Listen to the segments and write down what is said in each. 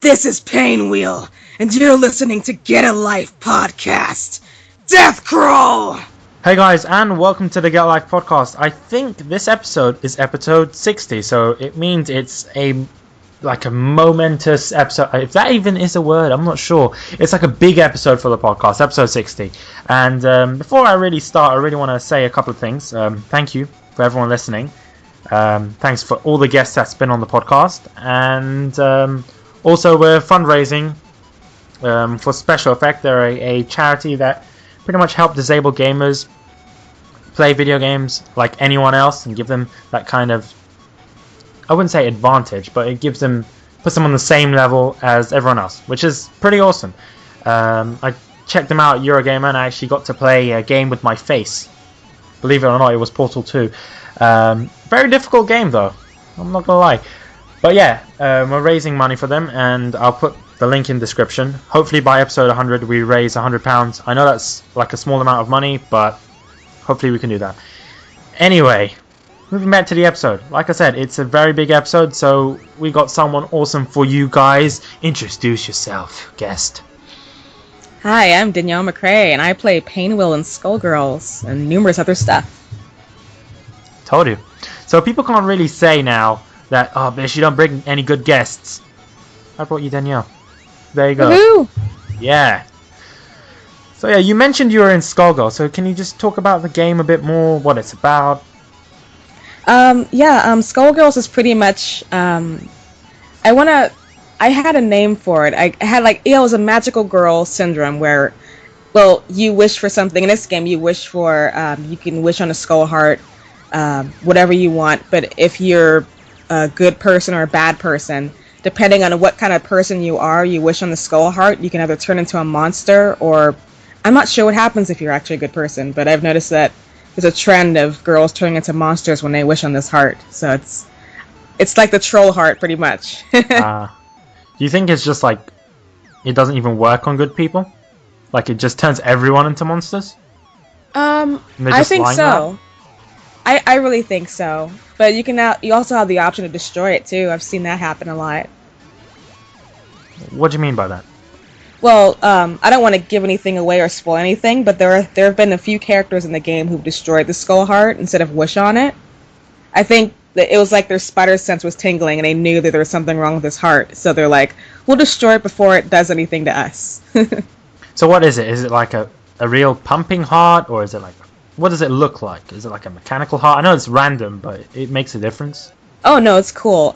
This is Painwheel, and you're listening to Get a Life podcast. Death Crawl! Hey guys, and welcome to the Get a Life podcast. I think this episode is episode 60, so it means it's a momentous episode. If that even is a word, I'm not sure. It's like a big episode for the podcast, episode 60. And before I really start, I really want to say a couple of things. Thank you for everyone listening. Thanks for all the guests that's been on the podcast. And also, we're fundraising for Special Effect. They're a charity that pretty much help disabled gamers play video games like anyone else and give them that kind of, I wouldn't say advantage, but it puts them on the same level as everyone else, which is pretty awesome. I checked them out at Eurogamer and I actually got to play a game with my face. Believe it or not, it was Portal 2. Very difficult game though, I'm not gonna lie. But yeah, we're raising money for them, and I'll put the link in the description. Hopefully by episode 100 we raise £100. I know that's like a small amount of money, but hopefully we can do that. Anyway, moving back to the episode. Like I said, it's a very big episode, so we got someone awesome for you guys. Introduce yourself, guest. Hi, I'm Danielle Mcrae, and I play Painwheel in Skullgirls and numerous other stuff. Told you. So people can't really say now that, oh, bitch, you don't bring any good guests. I brought you Danielle. There you go. Woohoo! Yeah. So yeah, you mentioned you were in Skullgirls, so can you just talk about the game a bit more, what it's about? Skullgirls is pretty much, I had a name for it. I had it was a magical girl syndrome where, well, you wish for something. In this game, you wish for, you can wish on a skull heart, whatever you want, but if you're a good person or a bad person, depending on what kind of person you are, you wish on the skull heart, you can either turn into a monster, or I'm not sure what happens if you're actually a good person, but I've noticed that there's a trend of girls turning into monsters when they wish on this heart. So it's like the troll heart, pretty much. Do you think it's just like it doesn't even work on good people? Like it just turns everyone into monsters? I think so. I really think so. But you also have the option to destroy it too. I've seen that happen a lot. What do you mean by that? Well, I don't want to give anything away or spoil anything, but there have been a few characters in the game who've destroyed the skull heart instead of wish on it. I think that it was like their spider sense was tingling and they knew that there was something wrong with this heart, so they're like, we'll destroy it before it does anything to us. So what is it? Is it like a real pumping heart, or is it like, what does it look like? Is it like a mechanical heart? I know it's random, but it makes a difference. Oh no, it's cool.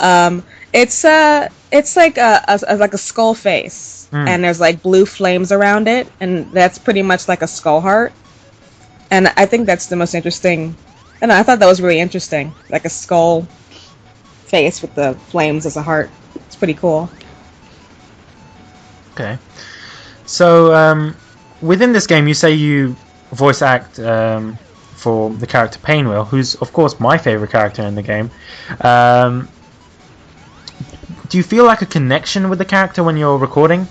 It's like a skull face, and there's like blue flames around it, and that's pretty much like a skull heart. And I think that's the most interesting. And I thought that was really interesting, like a skull face with the flames as a heart. It's pretty cool. Okay. So within this game, you say you voice act for the character Painwheel, who's of course my favorite character in the game. Do you feel like a connection with the character when you're recording?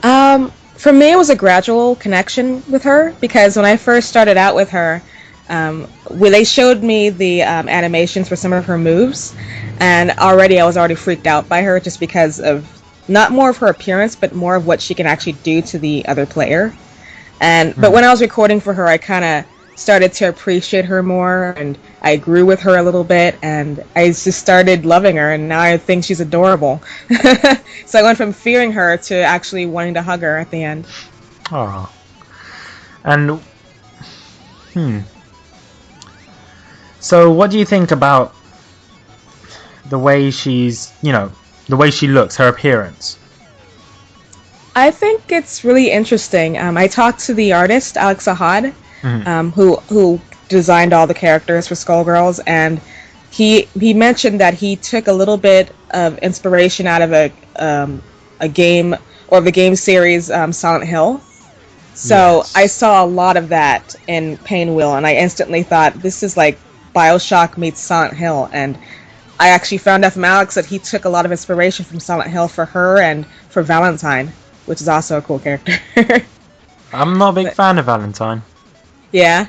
For me, it was a gradual connection with her, because when I first started out with her, they showed me the animations for some of her moves, and I was already freaked out by her just because of not more of her appearance, but more of what she can actually do to the other player. But when I was recording for her, I kind of started to appreciate her more, and I grew with her a little bit, and I just started loving her, and now I think she's adorable. So I went from fearing her to actually wanting to hug her at the end. Oh. And so what do you think about the way the way she looks, her appearance? I think it's really interesting. I talked to the artist, Alex Ahad, who designed all the characters for Skullgirls, and he mentioned that he took a little bit of inspiration out of a game, or the game series Silent Hill. So yes. I saw a lot of that in Painwheel, and I instantly thought, this is like BioShock meets Silent Hill. And I actually found out from Alex that he took a lot of inspiration from Silent Hill for her and for Valentine, which is also a cool character. I'm not a big fan of Valentine. Yeah?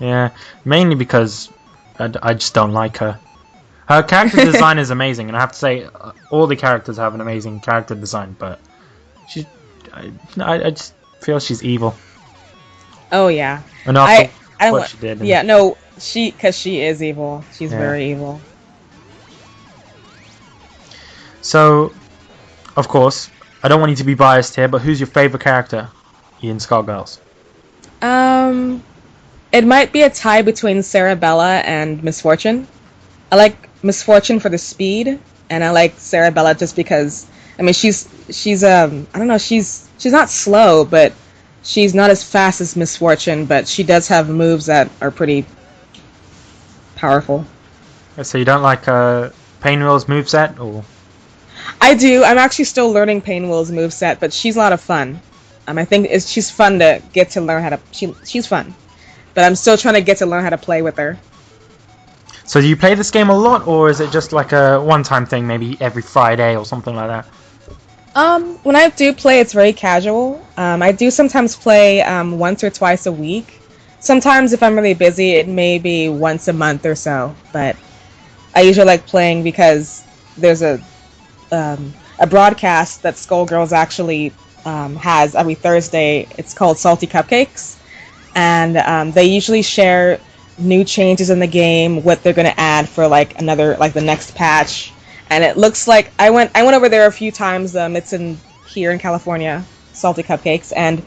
Yeah, mainly because I just don't like her. Her character design is amazing, and I have to say, all the characters have an amazing character design. But I just feel she's evil. Oh yeah. And after I don't what want. she did. Yeah, no, because she is evil. She's very evil. So, of course, I don't want you to be biased here, but who's your favorite character in Skullgirls? It might be a tie between Sarabella and Misfortune. I like Misfortune for the speed, and I like Sarabella just because. I mean, she's I don't know, she's not slow, but she's not as fast as Misfortune, but she does have moves that are pretty powerful. So you don't like Painwheel's moveset, or? I do. I'm actually still learning Painwheel's moveset, but she's a lot of fun. I think she's fun to get to learn how to. She's fun, but I'm still trying to get to learn how to play with her. So do you play this game a lot, or is it just like a one-time thing, maybe every Friday or something like that? When I do play, it's very casual. I do sometimes play once or twice a week. Sometimes if I'm really busy, it may be once a month or so. But I usually like playing because there's a broadcast that Skullgirls actually has every Thursday. It's called Salty Cupcakes, and they usually share new changes in the game, what they're going to add for like the next patch. And it looks like I went over there a few times. It's here in California, Salty Cupcakes, and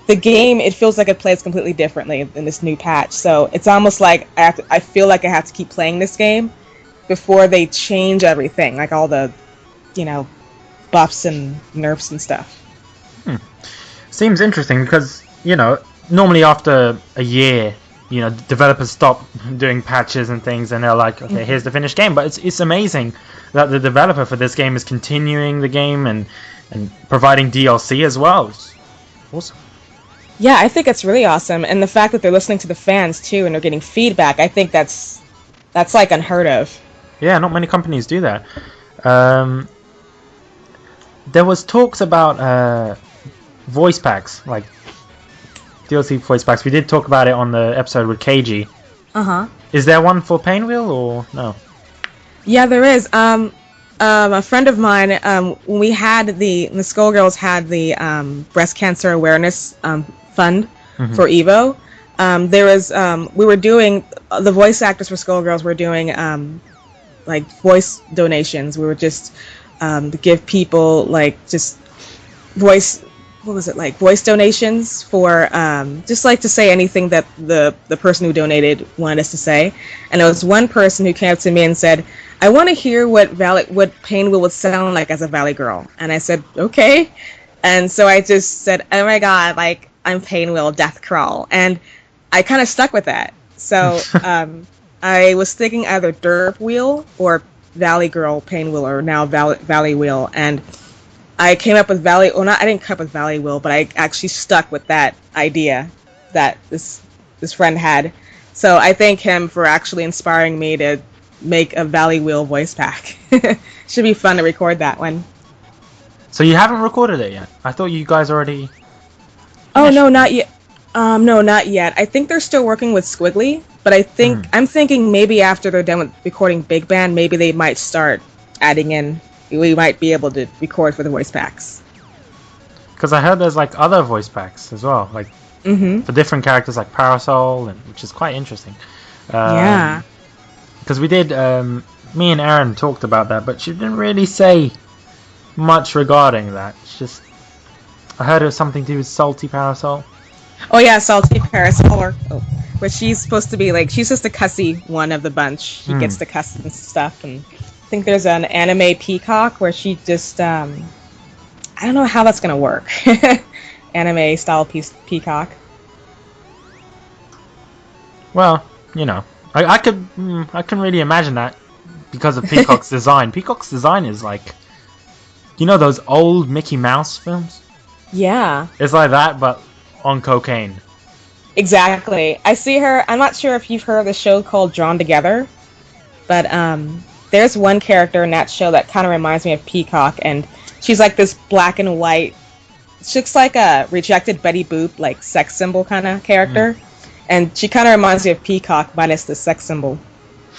the game, it feels like it plays completely differently in this new patch. So it's almost like I feel like I have to keep playing this game before they change everything, like all the, buffs and nerfs and stuff. Seems interesting because, normally after a year, developers stop doing patches and things, and they're like, okay, here's the finished game. But it's amazing that the developer for this game is continuing the game and providing DLC as well. It's awesome. Yeah, I think it's really awesome, and the fact that they're listening to the fans too, and they're getting feedback, I think that's like unheard of. Yeah, not many companies do that. There was talks about voice packs, like DLC voice packs. We did talk about it on the episode with KG. Is there one for Painwheel or no? Yeah, there is. A friend of mine, when we had the Skullgirls had the breast cancer awareness fund for Evo. There was we were doing the voice actors for Skullgirls were doing like voice donations. We were just to give people like just voice. What was it like? Voice donations for just like to say anything that the person who donated wanted us to say. And there was one person who came up to me and said, "I want to hear what Painwheel would sound like as a Valley girl." And I said, "Okay." And so I just said, "Oh my god, like I'm Painwheel, Death Crawl," and I kind of stuck with that. So I was thinking either Derp Wheel or Valley Girl Painwheel, or now Valley Wheel, and I came up with Valley. Well, I didn't come up with Valley Wheel, but I actually stuck with that idea that this friend had. So I thank him for actually inspiring me to make a Valley Wheel voice pack. Should be fun to record that one. So you haven't recorded it yet? I thought you guys already. Oh no, not yet. No, not yet. I think they're still working with Squiggly, but I'm thinking maybe after they're done with recording Big Band, maybe they might start adding in. We might be able to record for the voice packs. Because I heard there's like other voice packs as well, like for different characters like Parasol, which is quite interesting. Yeah. Because we did, me and Aaron talked about that, but she didn't really say much regarding that. It's just, I heard it was something to do with Salty Parasol. Oh yeah, Salty Parasol. But she's supposed to be like, she's just a cussy one of the bunch. She gets to cuss and stuff, and I think there's an anime Peacock where she just, I don't know how that's gonna work. Anime style Peacock. Well, I can really imagine that because of Peacock's design. Peacock's design is like, those old Mickey Mouse films? Yeah. It's like that, but on cocaine. Exactly. I see her. I'm not sure if you've heard of the show called Drawn Together, but there's one character in that show that kind of reminds me of Peacock, and she's like this black and white. She looks like a rejected Betty Boop, like sex symbol kind of character, and she kind of reminds me of Peacock minus the sex symbol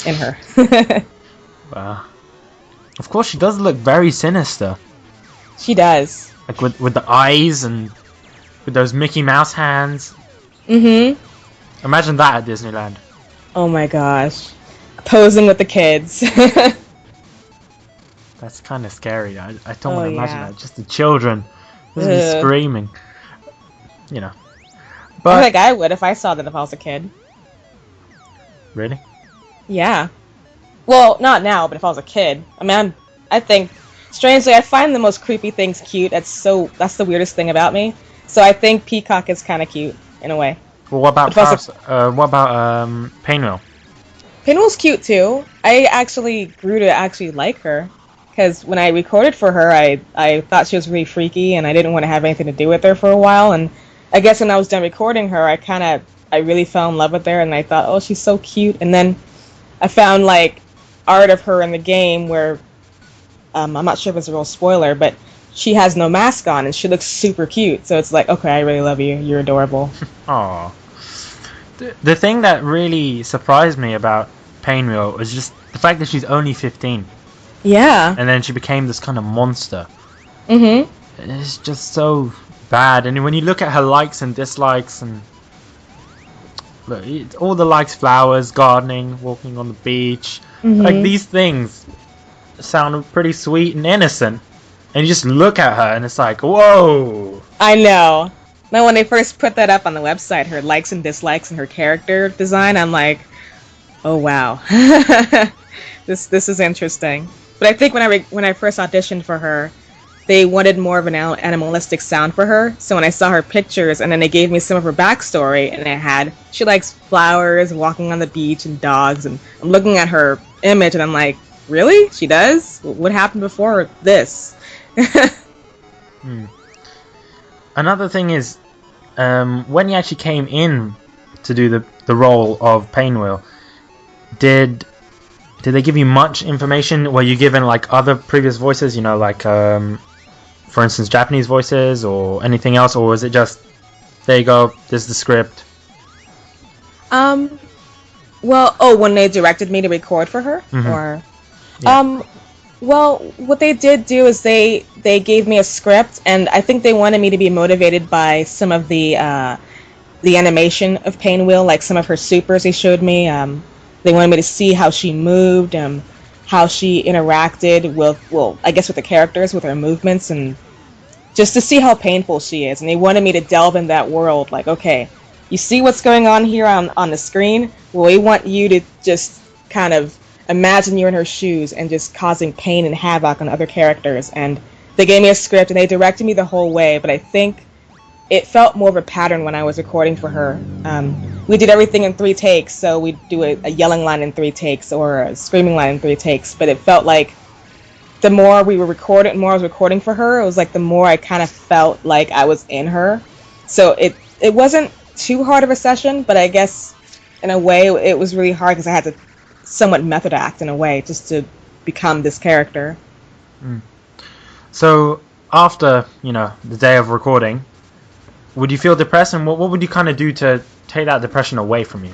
in her. Of course, she does look very sinister. She does. Like with the eyes and with those Mickey Mouse hands. Mm-hmm. Imagine that at Disneyland. Oh my gosh. Posing with the kids. That's kind of scary. I don't want to imagine yeah. that. Just the children. Just be Ugh. screaming. You know. I But think I would if I saw that if I was a kid. really? Yeah. Well, not now, but if I was a kid. I mean, I think, strangely, I find the most creepy things cute. That's the weirdest thing about me. So I think Peacock is kind of cute, in a way. Well, what about But if I was What about Painwheel? Pinwheel's cute, too. I actually grew to actually like her. Because when I recorded for her, I thought she was really freaky, and I didn't want to have anything to do with her for a while. And I guess when I was done recording her, I really fell in love with her, and I thought, oh, she's so cute. And then I found, like, art of her in the game where, I'm not sure if it's a real spoiler, but she has no mask on, and she looks super cute. So it's like, okay, I really love you. You're adorable. Aww. The thing that really surprised me about Painwheel was just the fact that she's only 15. Yeah. And then she became this kind of monster. Mm-hmm. It's just so bad. And when you look at her likes and dislikes, and look, all the likes, flowers, gardening, walking on the beach, like these things sound pretty sweet and innocent. And you just look at her and it's like, whoa. I know. Now, when they first put that up on the website, her likes and dislikes and her character design, I'm like, oh wow, this is interesting. But I think when I first auditioned for her, they wanted more of an animalistic sound for her. So when I saw her pictures, and then they gave me some of her backstory, and she likes flowers, walking on the beach, and dogs. And I'm looking at her image, and I'm like, really? She does? What happened before this? Another thing is, when you actually came in to do the role of Painwheel, did they give you much information? Were you given like other previous voices, like for instance Japanese voices or anything else, or was it just there you go, there's the script? When they directed me to record for her, or Yeah. well, what they did do is they gave me a script, and I think they wanted me to be motivated by some of the animation of Painwheel, like some of her supers they showed me. They wanted me to see how she moved, how she interacted with, I guess with the characters, with her movements, and just to see how painful she is. And they wanted me to delve in that world, like, okay, you see what's going on here on the screen? Well, we want you to just kind of imagine you're in her shoes and just causing pain and havoc on other characters. And they gave me a script, and they directed me the whole way, but I think it felt more of a pattern when I was recording for her. We did everything in 3 takes, so we'd do a yelling line in 3 takes or a screaming line in 3 takes, but it felt like the more I was recording for her, it was like the more I kind of felt like I was in her. So it wasn't too hard of a session, but I guess in a way it was really hard because I had to somewhat method act in a way just to become this character. So after the day of recording, would you feel depressed, and what would you kind of do to take that depression away from you?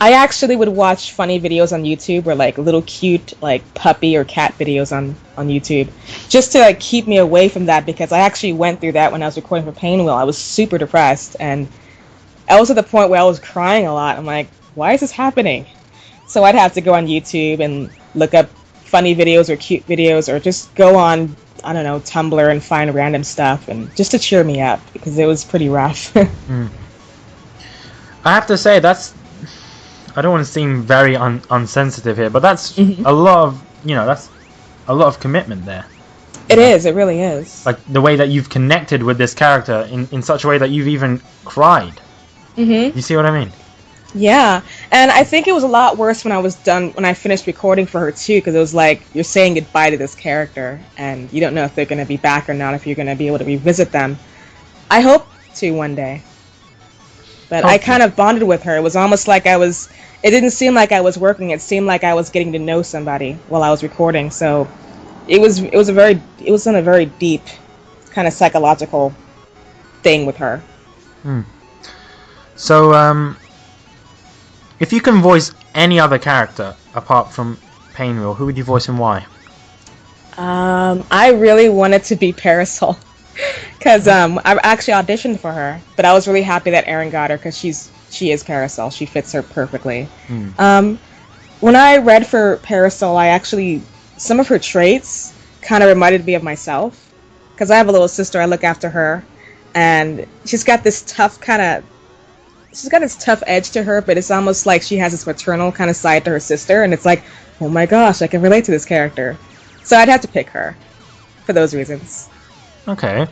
I actually would watch funny videos on YouTube, or like little cute like puppy or cat videos on YouTube, just to like keep me away from that, because I actually went through that when I was recording for Painwheel. I was super depressed, and I was at the point where I was crying a lot. I'm like, why is this happening? So I'd have to go on YouTube and look up funny videos or cute videos, or just go on, I don't know, Tumblr and find random stuff, and just to cheer me up, because it was pretty rough. I have to say, I don't want to seem very unsensitive here, but that's a lot of that's a lot of commitment there. It is. It really is. Like the way that you've connected with this character in such a way that you've even cried. You see what I mean? Yeah, and I think it was a lot worse when I finished recording for her too, because it was like you're saying goodbye to this character, and you don't know if they're going to be back or not, if you're going to be able to revisit them. I hope to one day. But I kind of bonded with her. It was almost like it didn't seem like I was working, it seemed like I was getting to know somebody while I was recording, so it was in a very deep kind of psychological thing with her. So, if you can voice any other character apart from Painwheel? Who would you voice and why? I really wanted to be Parasol because I actually auditioned for her, but I was really happy that Erin got her because she is Parasol. She fits her perfectly. When I read for Parasol, some of her traits kind of reminded me of myself because I have a little sister. I look after her, and she's got this tough edge to her, but it's almost like she has this maternal kind of side to her sister, and it's like, oh my gosh, I can relate to this character. So I'd have to pick her for those reasons. Okay.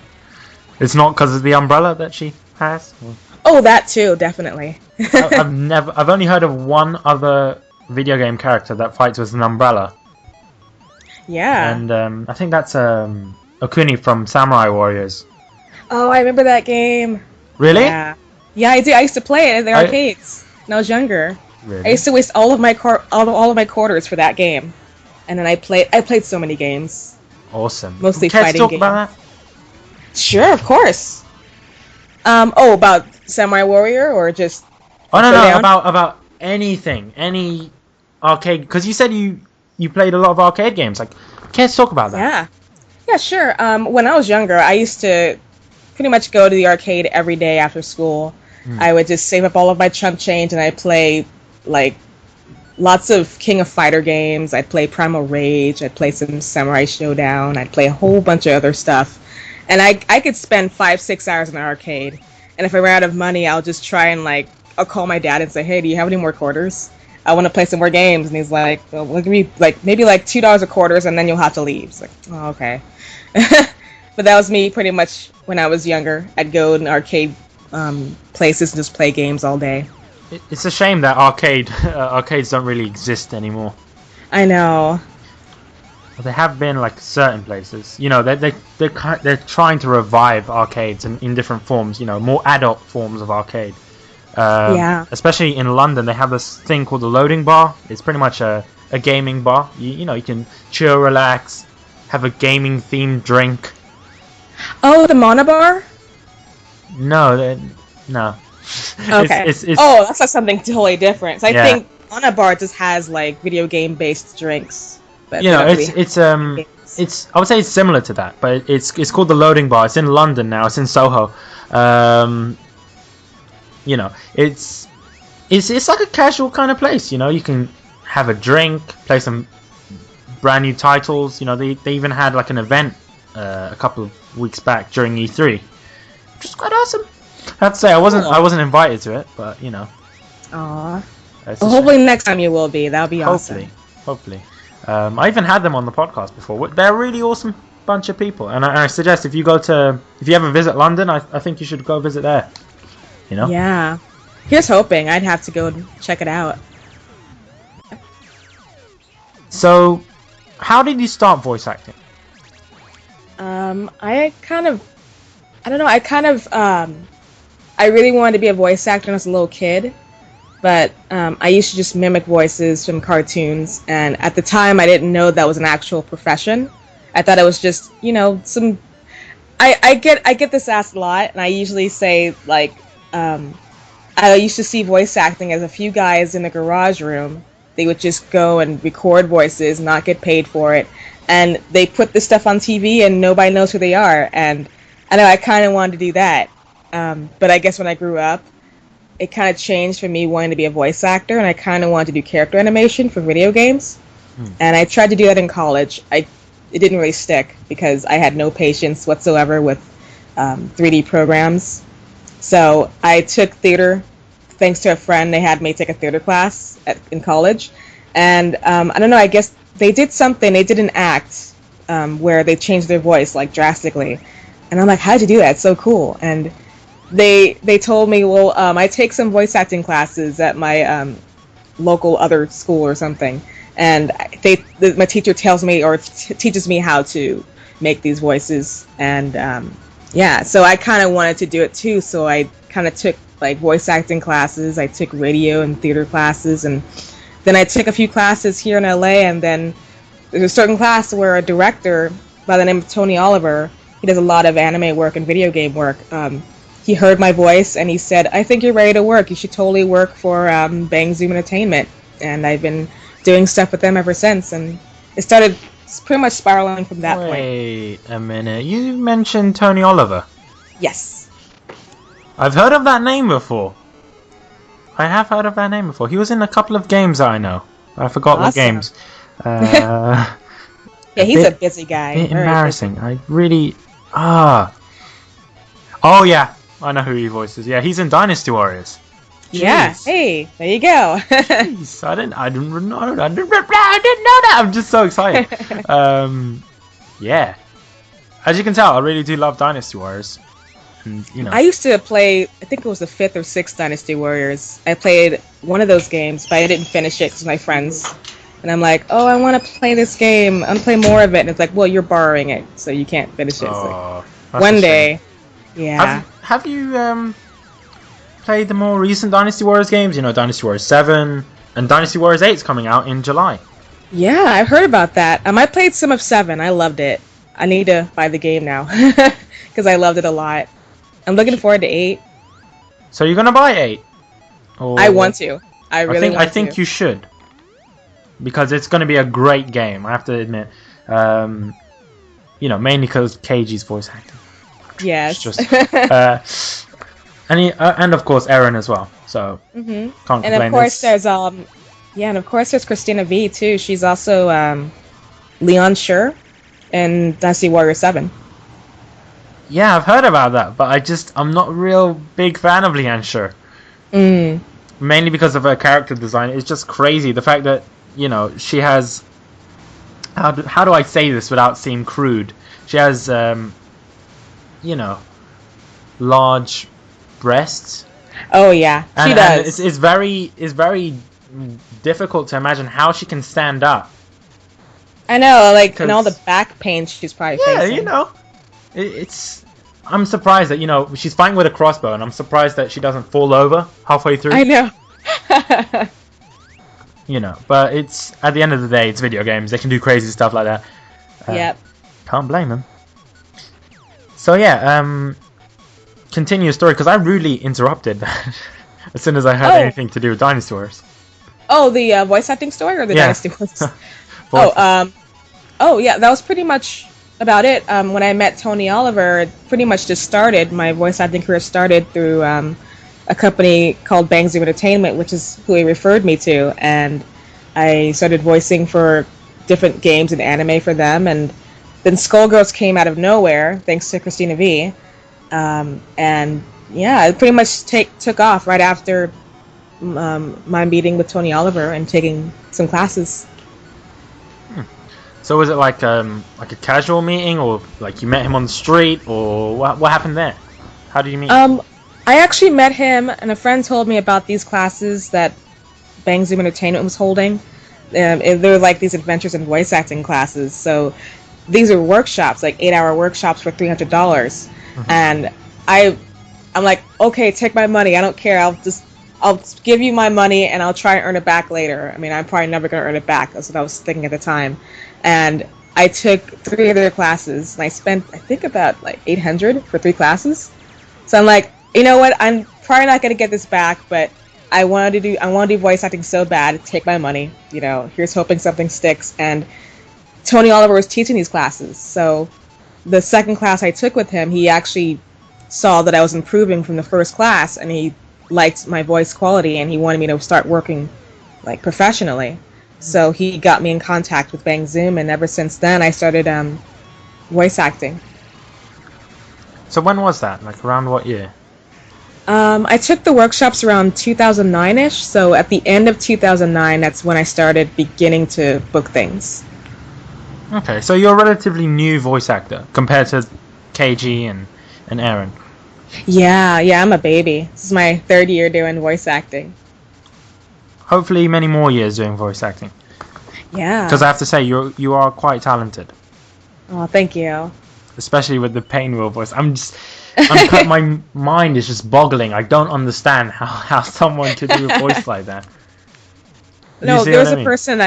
It's not because of the umbrella that she has? Oh, that too, definitely. I've only heard of one other video game character that fights with an umbrella. Yeah. And I think that's Okuni from Samurai Warriors. Oh, I remember that game. Really? Yeah. Yeah, I do. I used to play it in the arcades when I was younger. Really? I used to waste all of my quarters for that game. And then I played so many games. Awesome. Mostly Care fighting to talk games. about that? Sure, of course. About Samurai Warrior or just No, about anything, any arcade. Because you said you played a lot of arcade games. Like, care to talk about that? Yeah, sure. When I was younger, I used to pretty much go to the arcade every day after school. I would just save up all of my chump change and I'd play like lots of King of Fighter games. I'd play Primal Rage. I'd play some Samurai Showdown. I'd play a whole bunch of other stuff. And I could spend 5-6 hours in an arcade. And if I ran out of money, I'll just try and I'll call my dad and say, hey, do you have any more quarters? I want to play some more games. And he's like, well, we'll give me maybe $2 a quarters and then you'll have to leave. It's like, oh, okay. But that was me pretty much when I was younger. I'd go in arcade places and just play games all day. It's a shame that arcades don't really exist anymore. I know. But they have been certain places. You know, they're trying to revive arcades in different forms. You know, more adult forms of arcade. Yeah. Especially in London, they have this thing called the loading bar. It's pretty much a gaming bar. You know, you can chill, relax, have a gaming themed drink. Oh, the Monobar? No. Okay. It's that's something totally different. So I think Monobar just has video game based drinks. But you know, it's I would say it's similar to that, but it's called the loading bar. It's in London now. It's in Soho. You know, it's like a casual kind of place. You know, you can have a drink, play some brand new titles. You know, they even had an event a couple of weeks back during E3, which was quite awesome. I have to say I wasn't invited to it, but you know. Aww. Well, hopefully next time you will be. That'll be awesome. Hopefully. I even had them on the podcast before. They're a really awesome bunch of people, and I suggest if you ever visit London, I think you should go visit there. You know? Yeah. Here's hoping. I'd have to go and check it out. So, how did you start voice acting? I really wanted to be a voice actor when I was a little kid, but I used to just mimic voices from cartoons, and at the time I didn't know that was an actual profession. I thought it was just, some... I get this asked a lot, and I usually say, I used to see voice acting as a few guys in the garage room. They would just go and record voices, not get paid for it, and they put this stuff on TV and nobody knows who they are, and I know I kind of wanted to do that. But I guess when I grew up, it kind of changed for me wanting to be a voice actor, and I kind of wanted to do character animation for video games. And I tried to do that in college. It didn't really stick because I had no patience whatsoever with 3D programs. So I took theater, thanks to a friend. They had me take a theater class in college. And I don't know, I guess they did an act where they changed their voice drastically. And I'm like, how'd you do that? It's so cool. And they told me, well, I take some voice acting classes at my local other school or something, and my teacher tells me or teaches me how to make these voices, and so I kind of wanted to do it too. So I kind of took voice acting classes. I took radio and theater classes, and then I took a few classes here in LA. And then there's a certain class where a director by the name of Tony Oliver, he does a lot of anime work and video game work. He heard my voice and he said, I think you're ready to work. You should totally work for Bang Zoom Entertainment. And I've been doing stuff with them ever since, and it started pretty much spiraling from that point. Wait a minute. You mentioned Tony Oliver. Yes. I've heard of that name before. I have heard of that name before. He was in a couple of games that I know. I forgot what games. Yeah, he's a busy guy. Bit embarrassing. I really... Oh, yeah. I know who he voices. Yeah, he's in Dynasty Warriors. Jeez. Yeah. Hey, there you go. Jeez, I didn't know that. I'm just so excited. Yeah. As you can tell, I really do love Dynasty Warriors. And, you know. I used to play, I think it was the 5th or 6th Dynasty Warriors. I played one of those games, but I didn't finish it because my friends. And I'm like, oh, I want to play this game. I want to play more of it. And it's like, well, you're borrowing it, so you can't finish it. Oh, like, one day. Yeah. Have you played the more recent Dynasty Warriors games? You know, Dynasty Warriors 7 and Dynasty Warriors 8 is coming out in July. Yeah, I've heard about that. I played some of 7. I loved it. I need to buy the game now because I loved it a lot. I'm looking forward to 8. So you're gonna buy 8? Or... I want to. I think you should, because it's gonna be a great game. I have to admit. You know, mainly because KG's voice acting. Yes. It's just, and of course Aaron as well. So can't complain. And of course there's Christina V too. She's also Leon Schur in Dynasty Warrior 7. Yeah, I've heard about that, but I'm not a real big fan of Leanne Schur. Mainly because of her character design. It's just crazy. The fact that, you know, she has... How do I say this without seeming crude? She has, you know, large breasts. Oh, yeah. She does. And it's very difficult to imagine how she can stand up. I know, like, and all the back pain she's probably facing. Yeah, you know. I'm surprised that, you know, she's fighting with a crossbow, and I'm surprised that she doesn't fall over halfway through. I know. You know, but it's, at the end of the day, it's video games. They can do crazy stuff like that. Yep. Can't blame them. So yeah, continue your story, because I rudely interrupted that as soon as I heard anything to do with Dynasty Warriors. Oh, the voice acting story or the Dynasty Warriors? Yeah, that was pretty much about it. When I met Tony Oliver, it pretty much just started. My voice acting career started through a company called Bang Zoom Entertainment, which is who he referred me to, and I started voicing for different games and anime for them, and then Skullgirls came out of nowhere thanks to Christina V, and yeah, it pretty much took off right after my meeting with Tony Oliver and taking some classes. So was it like a casual meeting, or like you met him on the street, or what happened there? How did you meet? I actually met him, and a friend told me about these classes that Bang Zoom Entertainment was holding. They were like these adventures in voice acting classes. So these are workshops, like 8-hour workshops for $300. And I'm like, okay, take my money. I don't care. I'll give you my money, and I'll try and earn it back later. I mean, I'm probably never going to earn it back. That's what I was thinking at the time. And I took 3 of their classes, and I spent, I think, about like $800 for 3 classes. So I'm like, you know what? I'm probably not going to get this back, but I want to do voice acting so bad. Take my money. You know, here's hoping something sticks. And Tony Oliver was teaching these classes. So the second class I took with him, he actually saw that I was improving from the first class, and he liked my voice quality, and he wanted me to start working like professionally. So he got me in contact with Bang Zoom, and ever since then I started voice acting. So when was that? Like around what year? I took the workshops around 2009-ish, so at the end of 2009, that's when I started beginning to book things. Okay, so you're a relatively new voice actor compared to KG and Aaron. Yeah, I'm a baby. This is my 3rd year doing voice acting. Hopefully many more years doing voice acting. Yeah. Because I have to say, you are quite talented. Oh, thank you. Especially with the pain wheel voice. My mind is just boggling. I don't understand how someone could do a voice like that. No, there was a person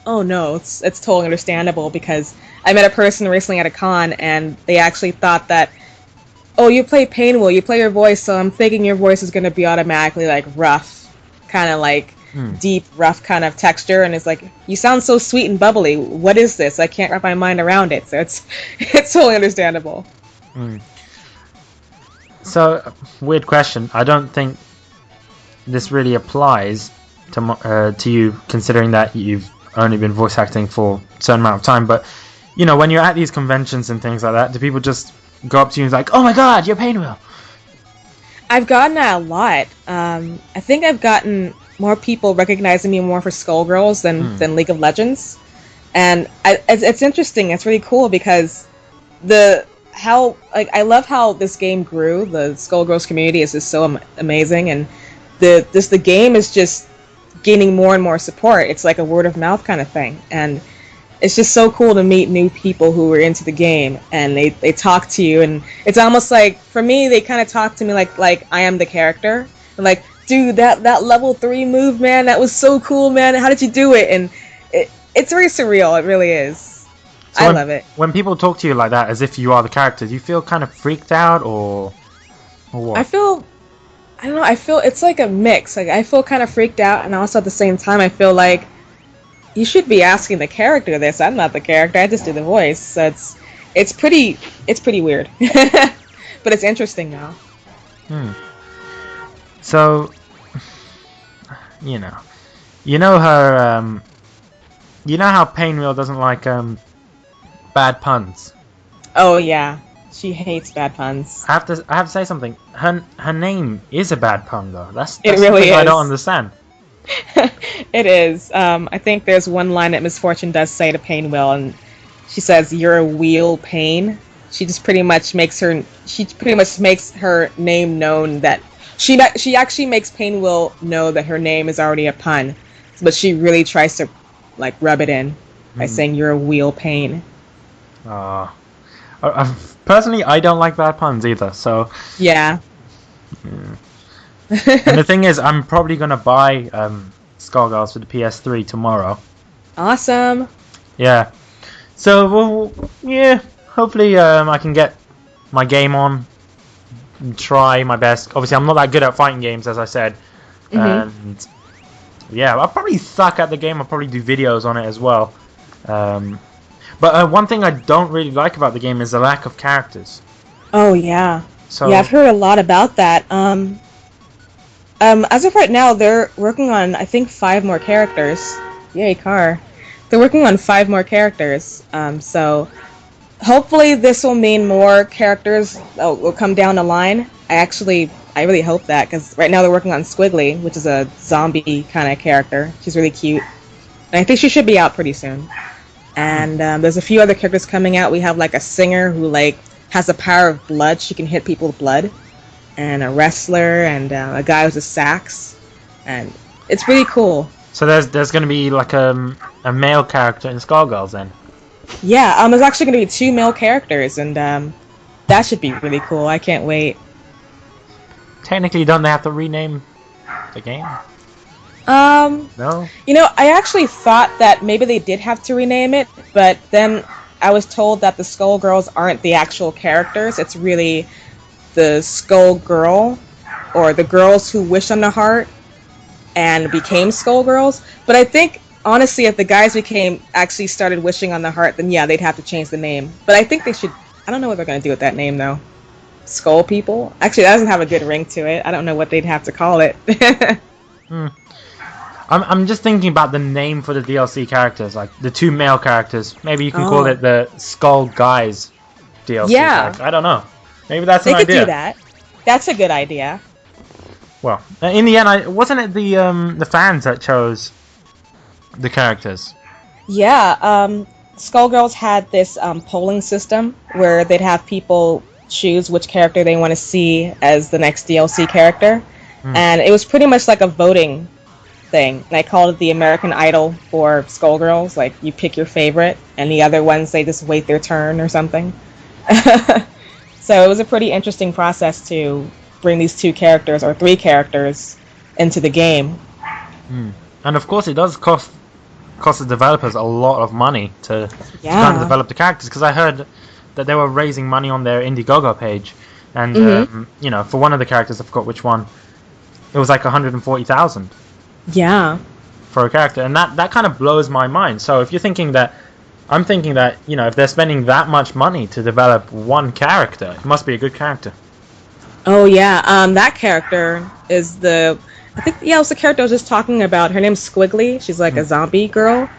oh no, it's totally understandable, because I met a person recently at a con, and they actually thought that, oh, you play Painwheel, you play your voice, so I'm thinking your voice is going to be automatically like rough, kind of like deep, rough kind of texture, and it's like, you sound so sweet and bubbly. What is this? I can't wrap my mind around it. So it's totally understandable. So, weird question. I don't think this really applies to you, considering that you've only been voice acting for a certain amount of time. But when you're at these conventions and things like that, do people just go up to you and like, "Oh my God, you're Painwheel"? I've gotten that a lot. I think I've gotten more people recognizing me more for Skullgirls than League of Legends, and it's interesting. It's really cool because I love how this game grew. The Skullgirls community is just so amazing, and the game is just gaining more and more support. It's like a word of mouth kind of thing, and it's just so cool to meet new people who are into the game, and they talk to you, and it's almost like, for me, they kind of talk to me like I am the character. And like, dude, that level 3 move, man, that was so cool, man. How did you do it? And it's very surreal. It really is. So I love it. When people talk to you like that, as if you are the character, do you feel kind of freaked out or what? I don't know. I feel it's like a mix. Like, I feel kind of freaked out, and also at the same time, I feel like you should be asking the character this. I'm not the character. I just do the voice. So it's pretty weird, but it's interesting now. So, you know her. You know how Painwheel doesn't like bad puns. Oh yeah, she hates bad puns. I have to say something. Her name is a bad pun though. That's it really is. I don't understand. It is. I think there's one line that Miss Fortune does say to Painwheel, and she says, "You're a wheel pain." She just pretty much makes her name known that she actually makes Painwheel know that her name is already a pun, but she really tries to like rub it in by saying you're a wheel pain. Personally, I don't like bad puns either. So yeah. And the thing is, I'm probably gonna buy Skullgirls for the PS3 tomorrow. Awesome. Yeah. So hopefully I can get my game on and try my best. Obviously, I'm not that good at fighting games, as I said, and yeah, I'll probably suck at the game. I'll probably do videos on it as well. But one thing I don't really like about the game is the lack of characters. Oh yeah. So yeah, I've heard a lot about that. As of right now, they're working on, I think, 5 more characters. Yay, car. They're working on 5 more characters. So hopefully this will mean more characters will come down the line. I really hope that, because right now they're working on Squiggly, which is a zombie kind of character. She's really cute. And I think she should be out pretty soon. And there's a few other characters coming out. We have like a singer who has the power of blood. She can hit people with blood. And a wrestler, and a guy with a sax, and it's really cool. So there's going to be like a male character in Skullgirls then? Yeah, there's actually going to be 2 male characters, and that should be really cool. I can't wait. Technically, don't they have to rename the game? No? I actually thought that maybe they did have to rename it, but then I was told that the Skullgirls aren't the actual characters. It's really the Skullgirl, or the girls who wish on the heart and became Skullgirls. But I think, honestly, if the guys actually started wishing on the heart, then yeah, they'd have to change the name. But I think they should. I don't know what they're going to do with that name, though. Skull People? Actually, that doesn't have a good ring to it. I don't know what they'd have to call it. I'm just thinking about the name for the DLC characters, like the 2 male characters. Maybe you can call it the Skull Guys DLC. Yeah. I don't know. Maybe that's an idea. They could do that. That's a good idea. Well, in the end, wasn't it the fans that chose the characters? Yeah. Skullgirls had this polling system where they'd have people choose which character they want to see as the next DLC character, and it was pretty much like a voting thing. And I called it the American Idol for Skullgirls. Like, you pick your favorite, and the other ones, they just wait their turn or something. So it was a pretty interesting process to bring these 2 characters, or 3 characters, into the game. And of course it does cost the developers a lot of money to kind of develop the characters, because I heard that they were raising money on their Indiegogo page, and for one of the characters, I forgot which one, it was like 140,000. Yeah. for a character, and that kind of blows my mind. So if you're thinking that, I'm thinking that, you know, if they're spending that much money to develop one character, it must be a good character. Oh yeah. That character is I think yeah, it was the character I was just talking about. Her name's Squiggly. She's like a zombie girl,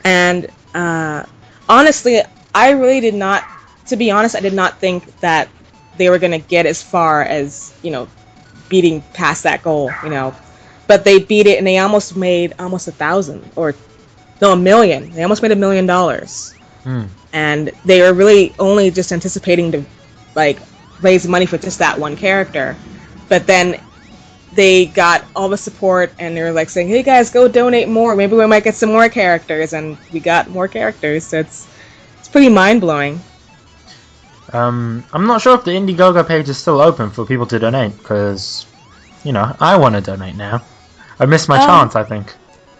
and honestly, I really did not. To be honest, I did not think that they were gonna get as far as beating past that goal. But they beat it, and they almost made almost 1,000 or no, 1,000,000. They almost made $1,000,000. And they were really only just anticipating to like raise money for just that one character, but then they got all the support, and they were like saying, "Hey guys, go donate more. Maybe we might get some more characters," and we got more characters. So it's pretty mind blowing. I'm not sure if the Indiegogo page is still open for people to donate, because I want to donate now. I missed my chance, I think.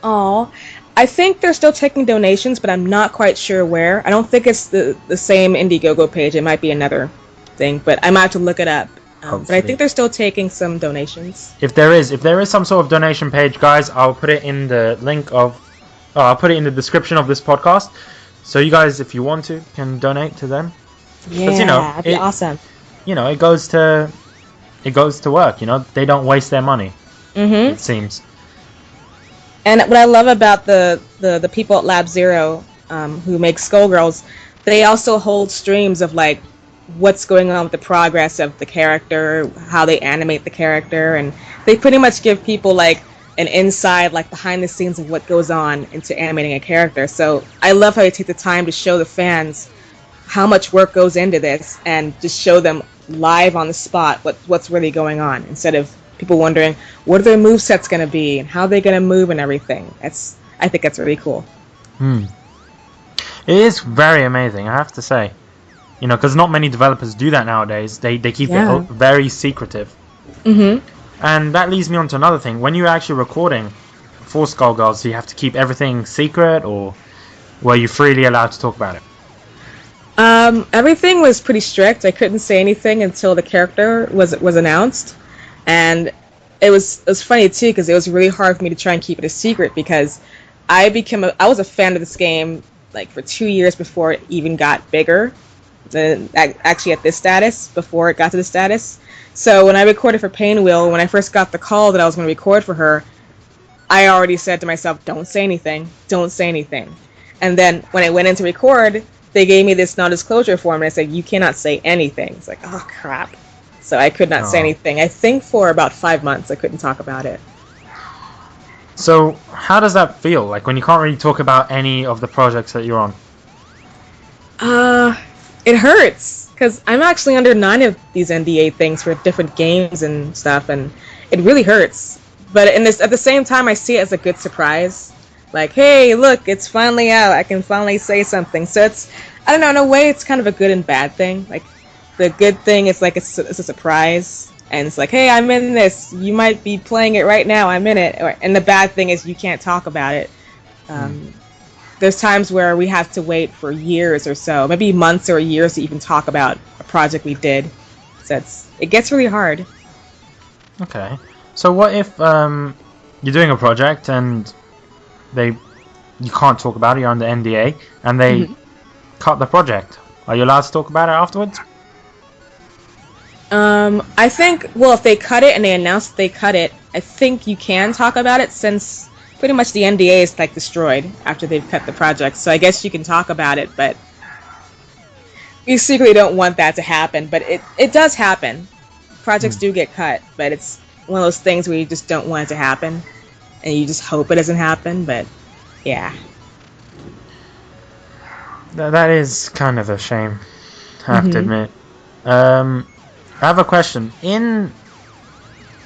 Oh, I think they're still taking donations, but I'm not quite sure where. I don't think it's the same Indiegogo page. It might be another thing, but I might have to look it up. But I think they're still taking some donations. If there is some sort of donation page, guys, I'll put it in the I'll put it in the description of this podcast. So you guys, if you want to, can donate to them. Yeah, that'd be awesome. It goes to work. They don't waste their money. It seems. And what I love about the people at Lab Zero, who make Skullgirls, they also hold streams of like what's going on with the progress of the character, how they animate the character, and they pretty much give people like an inside, like behind the scenes of what goes on into animating a character. So I love how they take the time to show the fans how much work goes into this, and just show them live on the spot what's really going on, instead of people wondering what are their movesets going to be and how they're going to move and everything. I think that's really cool. It is very amazing, I have to say. Because not many developers do that nowadays. They keep it very secretive. And that leads me on to another thing. When you're actually recording for Skullgirls, do you have to keep everything secret, or were you freely allowed to talk about it? Everything was pretty strict. I couldn't say anything until the character was announced. And it was funny too, because it was really hard for me to try and keep it a secret, because I was a fan of this game like for 2 years before it even got bigger. Actually at this status, before it got to this status. So when I recorded for Painwheel, when I first got the call that I was going to record for her, I already said to myself, don't say anything. And then when I went in to record, they gave me this non-disclosure form, and I said, you cannot say anything. It's like, oh crap. So I could not say anything. I think for about 5 months I couldn't talk about it. So how does that feel, like when you can't really talk about any of the projects that you're on? It hurts, because I'm actually under 9 of these NDA things for different games and stuff, and it really hurts. But at the same time, I see it as a good surprise. Like, hey, look, it's finally out. I can finally say something. So it's, I don't know, in a way, it's kind of a good and bad thing. Like, the good thing is like it's a surprise, and it's like, hey, I'm in this. You might be playing it right now. I'm in it. And the bad thing is you can't talk about it. There's times where we have to wait for years or so, maybe months or years to even talk about a project we did. So it gets really hard. Okay. So what if you're doing a project and you can't talk about it, you're under NDA, and they cut the project? Are you allowed to talk about it afterwards? I think, well, if they cut it and they announce that they cut it, I think you can talk about it, since pretty much the NDA is like destroyed after they've cut the project. So I guess you can talk about it, but we secretly don't want that to happen. But it does happen. Projects do get cut, but it's one of those things where you just don't want it to happen, and you just hope it doesn't happen. But yeah, that is kind of a shame, I have to admit. I have a question. In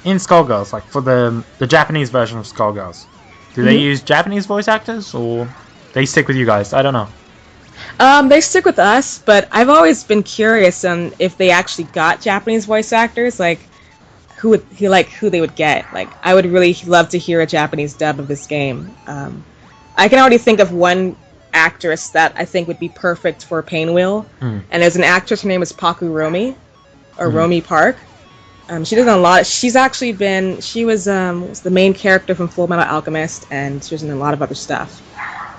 Skullgirls, like for the Japanese version of Skullgirls, do they use Japanese voice actors, or they stick with you guys? I don't know. They stick with us, but I've always been curious on if they actually got Japanese voice actors, like who they would get. Like, I would really love to hear a Japanese dub of this game. I can already think of one actress that I think would be perfect for Painwheel, and there's an actress, her name is Paku Romi, or Romi Park, She does a lot. She was the main character from Full Metal Alchemist, and she was in a lot of other stuff.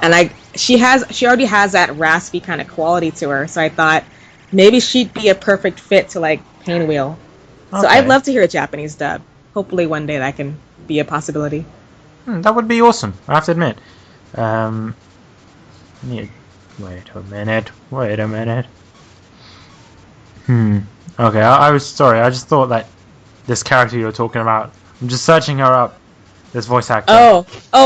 And she already has that raspy kind of quality to her, so I thought maybe she'd be a perfect fit to like Painwheel. So I'd love to hear a Japanese dub. Hopefully one day that can be a possibility. That would be awesome, I have to admit. Wait a minute. Okay, I was sorry, I just thought that this character you were talking about, I'm just searching her up. This voice actor. Oh,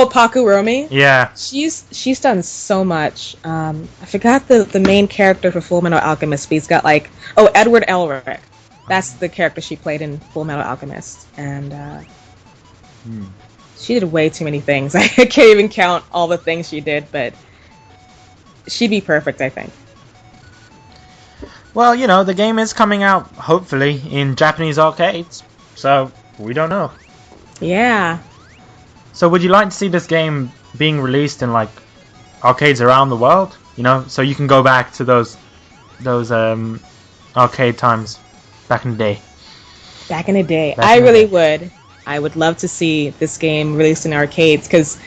Pakuromi? Yeah. She's done so much. I forgot the main character for Full Metal Alchemist, but he's got like... Oh, Edward Elric. That's the character she played in Full Metal Alchemist. And she did way too many things. I can't even count all the things she did, but she'd be perfect, I think. Well, you know, the game is coming out, hopefully, in Japanese arcades. So, we don't know. Yeah. So would you like to see this game being released in like arcades around the world? You know, so you can go back to those arcade times back in the day. Back in the day, I really would. I would love to see this game released in arcades because,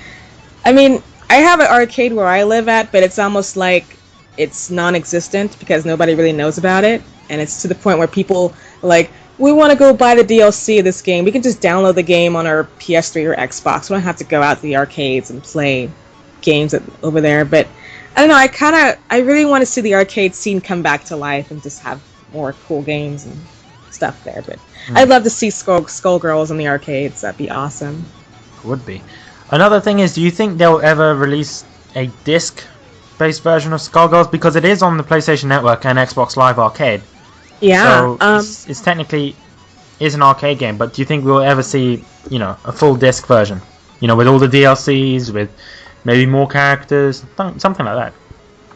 I mean, I have an arcade where I live at, but it's almost like it's non-existent because nobody really knows about it, and it's to the point where people are like, we want to go buy the DLC of this game. We can just download the game on our PS3 or Xbox. We don't have to go out to the arcades and play games over there. But I don't know. I really want to see the arcade scene come back to life and just have more cool games and stuff there. But I'd love to see Skullgirls in the arcades. That'd be awesome. Would be. Another thing is, do you think they'll ever release a disc-based version of Skullgirls? Because it is on the PlayStation Network and Xbox Live Arcade. Yeah. So it's technically is an arcade game, but do you think we'll ever see, you know, a full disc version? You know, with all the DLCs, with maybe more characters, something like that.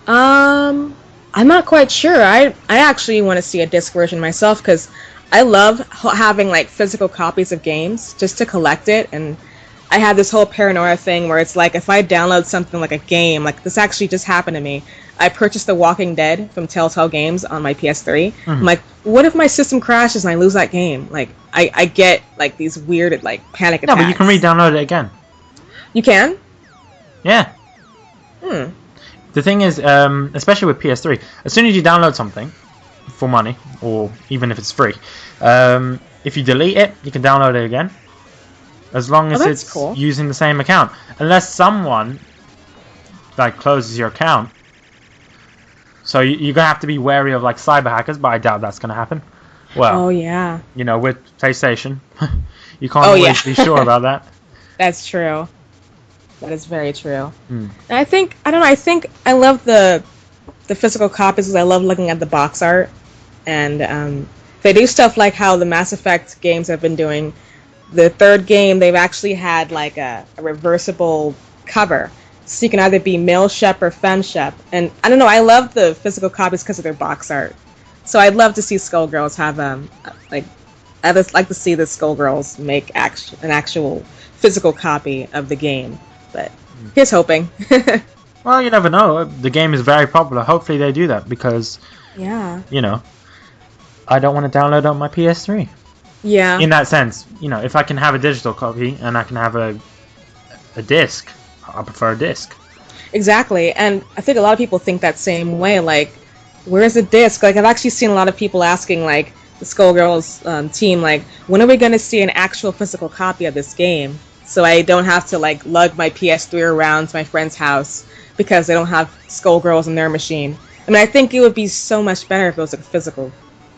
I'm not quite sure. I actually want to see a disc version myself because I love having like physical copies of games just to collect it. And I had this whole paranoia thing where it's like if I download something like a game, like this actually just happened to me. I purchased The Walking Dead from Telltale Games on my PS3. I'm like, what if my system crashes and I lose that game? Like, I get like these weird like panic attacks. No, but you can re-download it again. You can? Yeah. The thing is, especially with PS3, as soon as you download something for money, or even if it's free, if you delete it, you can download it again. As long as it's cool. Using the same account. Unless someone like closes your account. So you're going to have to be wary of like cyber hackers, but I doubt that's going to happen. Well, oh yeah. You know, with PlayStation, you can't always be sure about that. That's true. That is very true. And I think I love the physical copies because I love looking at the box art, and they do stuff like how the Mass Effect games have been doing. The third game, they've actually had like a reversible cover. So you can either be male shep or femme shep. And I don't know, I love the physical copies because of their box art. So I'd love to see Skullgirls have I'd just like to see the Skullgirls make an actual physical copy of the game. But here's hoping. Well, you never know. The game is very popular. Hopefully they do that because, you know, I don't want to download it on my PS3. Yeah. In that sense, you know, if I can have a digital copy and I can have a disc, I prefer a disc. Exactly, and I think a lot of people think that same way. Like, where's the disc? Like, I've actually seen a lot of people asking, like, the Skullgirls team, like, when are we going to see an actual physical copy of this game? So I don't have to, like, lug my PS3 around to my friend's house because they don't have Skullgirls in their machine. I mean, I think it would be so much better if it was a physical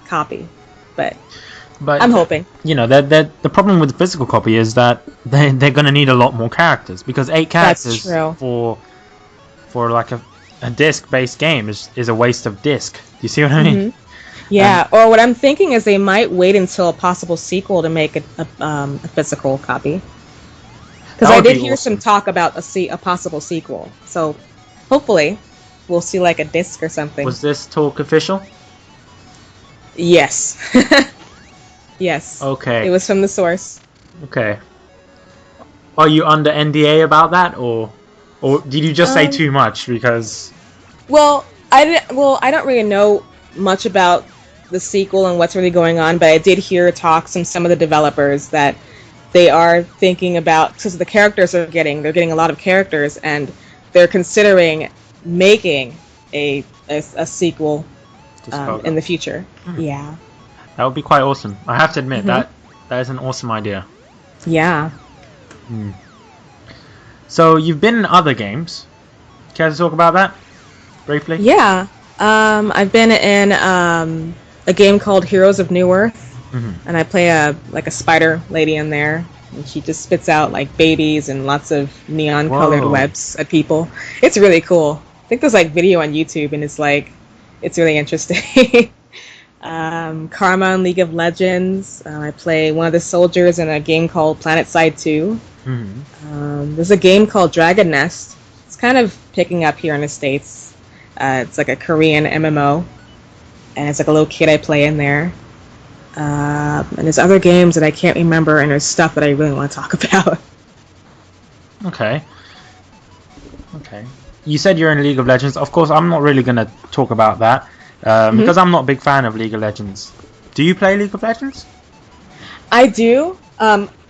copy, but I'm hoping. You know, the problem with the physical copy is that they're going to need a lot more characters because 8 characters for like a disc-based game is a waste of disc. Do you see what I mean? Yeah, or what I'm thinking is they might wait until a possible sequel to make a physical copy. Because I did hear some talk about a possible sequel. So hopefully we'll see like a disc or something. Was this talk official? Yes. Yes. Okay. It was from the source. Okay. Are you under NDA about that, or did you just say too much? Because I don't really know much about the sequel and what's really going on, but I did hear talks from some of the developers that they are thinking about, because the characters they're getting a lot of characters, and they're considering making a sequel in the future. Yeah. That would be quite awesome. I have to admit that is an awesome idea. Yeah. So you've been in other games. Care to talk about that briefly? Yeah. I've been in a game called Heroes of New Earth, and I play a spider lady in there, and she just spits out like babies and lots of neon colored webs at people. It's really cool. I think there's like video on YouTube, and it's really interesting. Karma in League of Legends. I play one of the soldiers in a game called PlanetSide 2. There's a game called Dragon Nest. It's kind of picking up here in the States. It's like a Korean MMO, and it's like a little kid I play in there. And there's other games that I can't remember, and there's stuff that I really want to talk about. Okay. You said you're in League of Legends. Of course, I'm not really going to talk about that because I'm not a big fan of League of Legends. Do you play League of Legends? I do.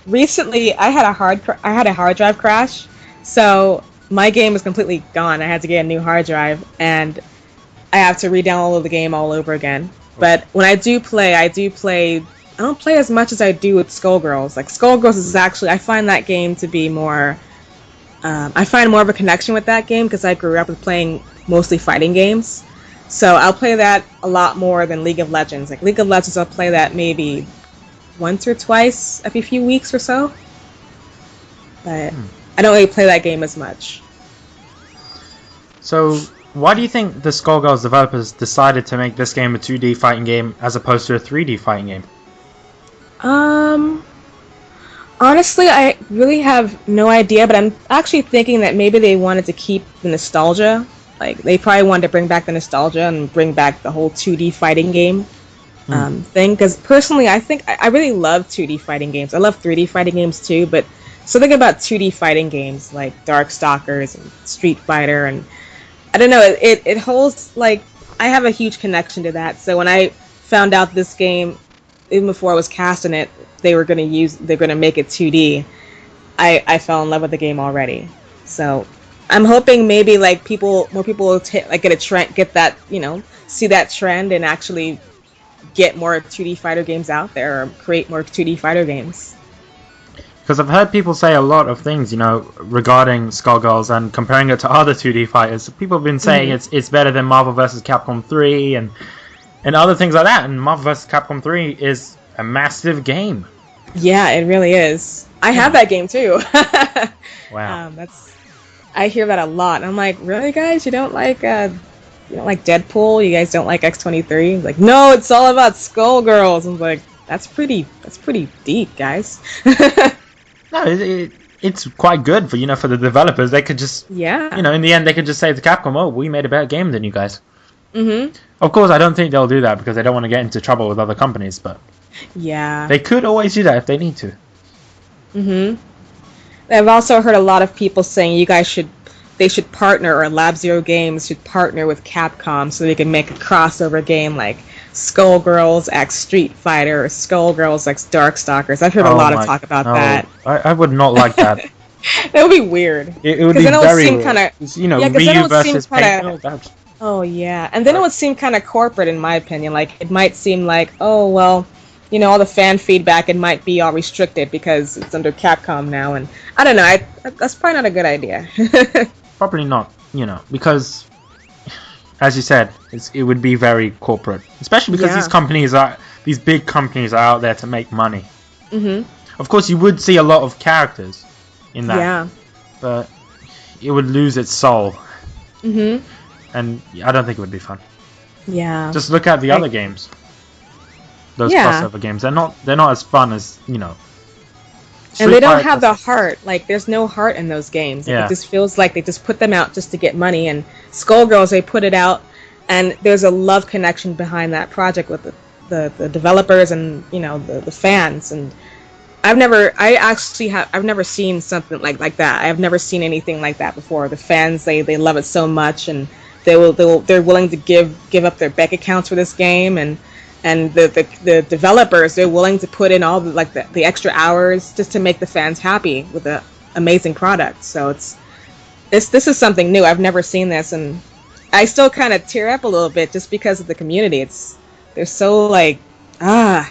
Recently, I had a hard drive crash, so my game was completely gone. I had to get a new hard drive, and I have to re-download the game all over again. But when I do play, I don't play as much as I do with Skullgirls. Like, Skullgirls is actually, I find that game to be more, I find more of a connection with that game because I grew up with playing mostly fighting games. So I'll play that a lot more than League of Legends. Like, League of Legends, I'll play that maybe once or twice every few weeks or so. But I don't really play that game as much. So, why do you think the Skullgirls developers decided to make this game a 2D fighting game as opposed to a 3D fighting game? Honestly, I really have no idea, but I'm actually thinking that maybe they wanted to keep the nostalgia. Like, they probably wanted to bring back the nostalgia and bring back the whole 2D fighting game thing. Because personally, I think I really love 2D fighting games. I love 3D fighting games too, but something about 2D fighting games like Darkstalkers and Street Fighter, and I don't know, it holds, like, I have a huge connection to that. So when I found out this game, even before I was casting it, they're going to make it 2D, I fell in love with the game already. So I'm hoping maybe more people will get a trend, get that, see that trend and actually get more 2D fighter games out there, or create more 2D fighter games. Because I've heard people say a lot of things, regarding Skullgirls and comparing it to other 2D fighters. People have been saying it's better than Marvel vs. Capcom 3 and other things like that. And Marvel vs. Capcom 3 is a massive game. Yeah, it really is. I have that game too. Wow. I hear that a lot. I'm like, really, guys? You don't like Deadpool? You guys don't like X-23? Like, no, it's all about Skullgirls. I'm like, that's pretty deep, guys. No, it's quite good for the developers. They could just in the end they could just say to Capcom, "Oh, we made a better game than you guys." Of course, I don't think they'll do that because they don't want to get into trouble with other companies. But they could always do that if they need to. I've also heard a lot of people saying they should partner, or Lab Zero Games should partner with Capcom so they can make a crossover game like Skullgirls X Street Fighter or Skullgirls X Darkstalkers. I've heard a lot of talk about that. I would not like that. That would be weird. It would be very weird. Ryu versus Paper. Oh yeah, and then it would seem kind of corporate in my opinion. Like, it might seem like, oh well, all the fan feedback, it might be all restricted because it's under Capcom now, and I don't know. That's probably not a good idea. Probably not. Because, as you said, it would be very corporate, especially because these big companies are out there to make money. Of course, you would see a lot of characters in that, but it would lose its soul. And I don't think it would be fun. Yeah. Just look at the other games. Those crossover games, they're not as fun as and they don't have the heart. Like, there's no heart in those games. Like, it just feels like they just put them out just to get money. And Skullgirls, they put it out, and there's a love connection behind that project with the developers and the fans. And I've never seen something like that. I've never seen anything like that before. The fans, they love it so much, and they're willing to give up their bank accounts for this game, and and the developers, they're willing to put in all the extra hours just to make the fans happy with an amazing product. So this is something new. I've never seen this, and I still kind of tear up a little bit just because of the community. They're so like I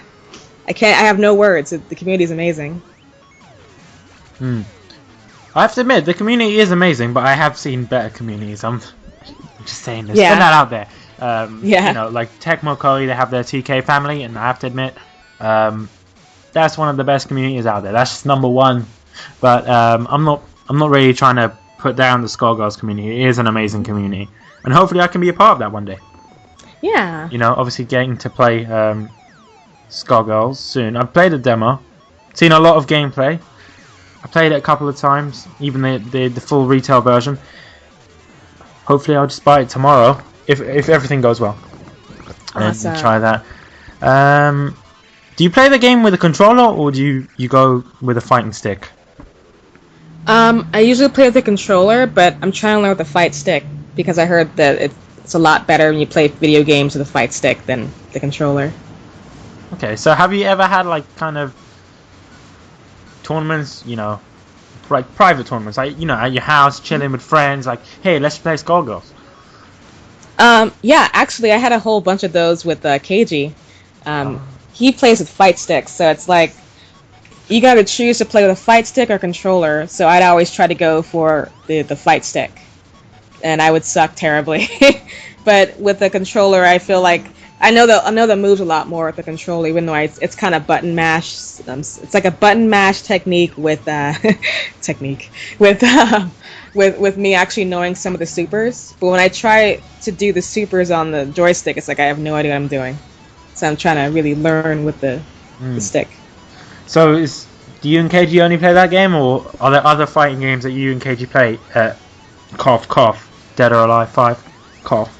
have no words. The community is amazing. I have to admit, the community is amazing, but I have seen better communities. I'm just saying this. Yeah. Put that out there. Yeah. You know, like Tecmo Koei, they have their TK family, and I have to admit, that's one of the best communities out there. That's just number one. But I'm not really trying to put down the Skullgirls community. It is an amazing community, and hopefully I can be a part of that one day. Yeah. You know, obviously getting to play Skullgirls soon. I've played the demo, seen a lot of gameplay. I played it a couple of times, even the full retail version. Hopefully I'll just buy it tomorrow, if everything goes well. Awesome. And try that. Do you play the game with a controller, or do you go with a fighting stick? I usually play with the controller, but I'm trying to learn with the fight stick because I heard that it's a lot better when you play video games with a fight stick than the controller. Okay, so have you ever had like kind of tournaments, you know, like private tournaments, like, you know, at your house, chilling with friends, like, hey, let's play Skullgirls? Yeah, actually, I had a whole bunch of those with KG. He plays with fight sticks, so it's like you got to choose to play with a fight stick or controller. So I'd always try to go for the fight stick, and I would suck terribly. But with the controller, I feel like I know the moves a lot more with the controller, even though it's kind of button mash. It's like a button mash technique with with me actually knowing some of the supers. But when I try to do the supers on the joystick, it's like I have no idea what I'm doing. So I'm trying to really learn with the stick. So do you and KG only play that game, or are there other fighting games that you and KG play? Cough, cough. Dead or Alive 5. Cough.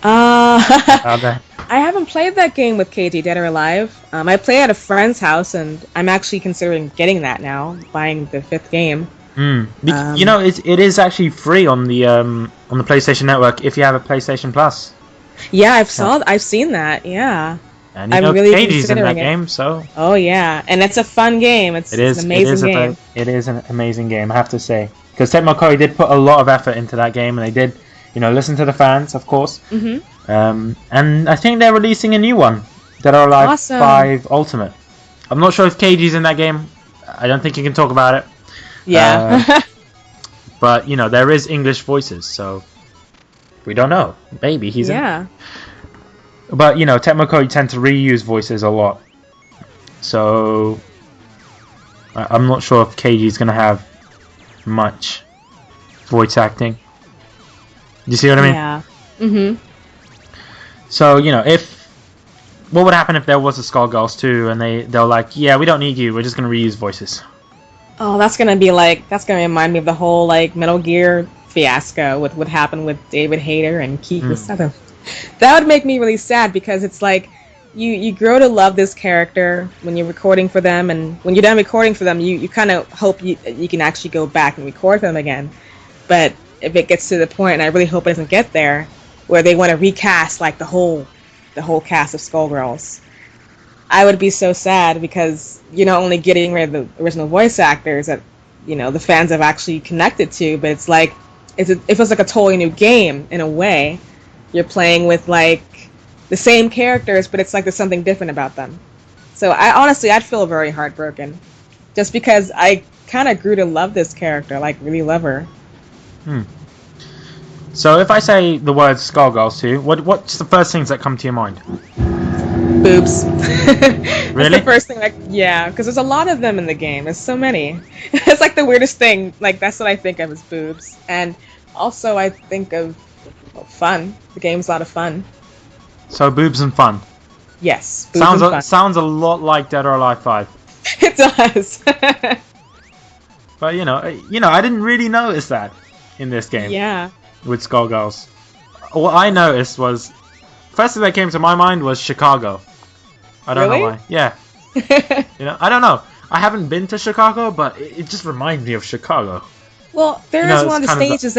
Out there. I haven't played that game with KG, Dead or Alive. I play at a friend's house, and I'm actually considering getting that now, buying the 5th game. You know, it is actually free on the PlayStation Network if you have a PlayStation Plus. Yeah, I've seen that. Yeah, and you know, really KG's in that considering it. game, so. Oh yeah, and it's a fun game. It's an amazing game. It is an amazing game, I have to say, because Tecmo Koei did put a lot of effort into that game, and they did, you know, listen to the fans, of course. And I think they're releasing a new one, Dead or Alive 5 Ultimate. I'm not sure if KG's in that game. I don't think you can talk about it. Yeah. But, you know, there is English voices, so we don't know. Maybe he's in. But, you know, Tecmo Koei tend to reuse voices a lot. So I'm not sure if KG's going to have much voice acting. Do you see what I mean? Yeah. So, you know, what would happen if there was a Skullgirls 2 and they're like, yeah, we don't need you, we're just going to reuse voices? Oh, that's gonna remind me of the whole like Metal Gear fiasco with what happened with David Hayter and Keith Southern. That would make me really sad because it's like you grow to love this character when you're recording for them, and when you're done recording for them, you kind of hope you can actually go back and record for them again. But if it gets to the point, and I really hope it doesn't get there, where they want to recast like the whole cast of Skullgirls, I would be so sad because you're not only getting rid of the original voice actors that, you know, the fans have actually connected to, but it's like it feels like a totally new game in a way. You're playing with like the same characters, but it's like there's something different about them. So I'd feel very heartbroken, just because I kind of grew to love this character, like really love her. So if I say the word Skullgirls 2, what's the first things that come to your mind? Boobs. Really? That's the first thing, because there's a lot of them in the game. There's so many. It's like the weirdest thing. Like, that's what I think of as boobs. And also I think of fun. The game's a lot of fun. So boobs and fun. Yes. Boobs and fun. Sounds a lot like Dead or Alive 5. It does. But you know, I didn't really notice that in this game. Yeah. With Skullgirls. What I noticed was, first thing that came to my mind was Chicago. I don't know why. Yeah. You know, I don't know. I haven't been to Chicago, but it just reminds me of Chicago. Well, there is one of the stages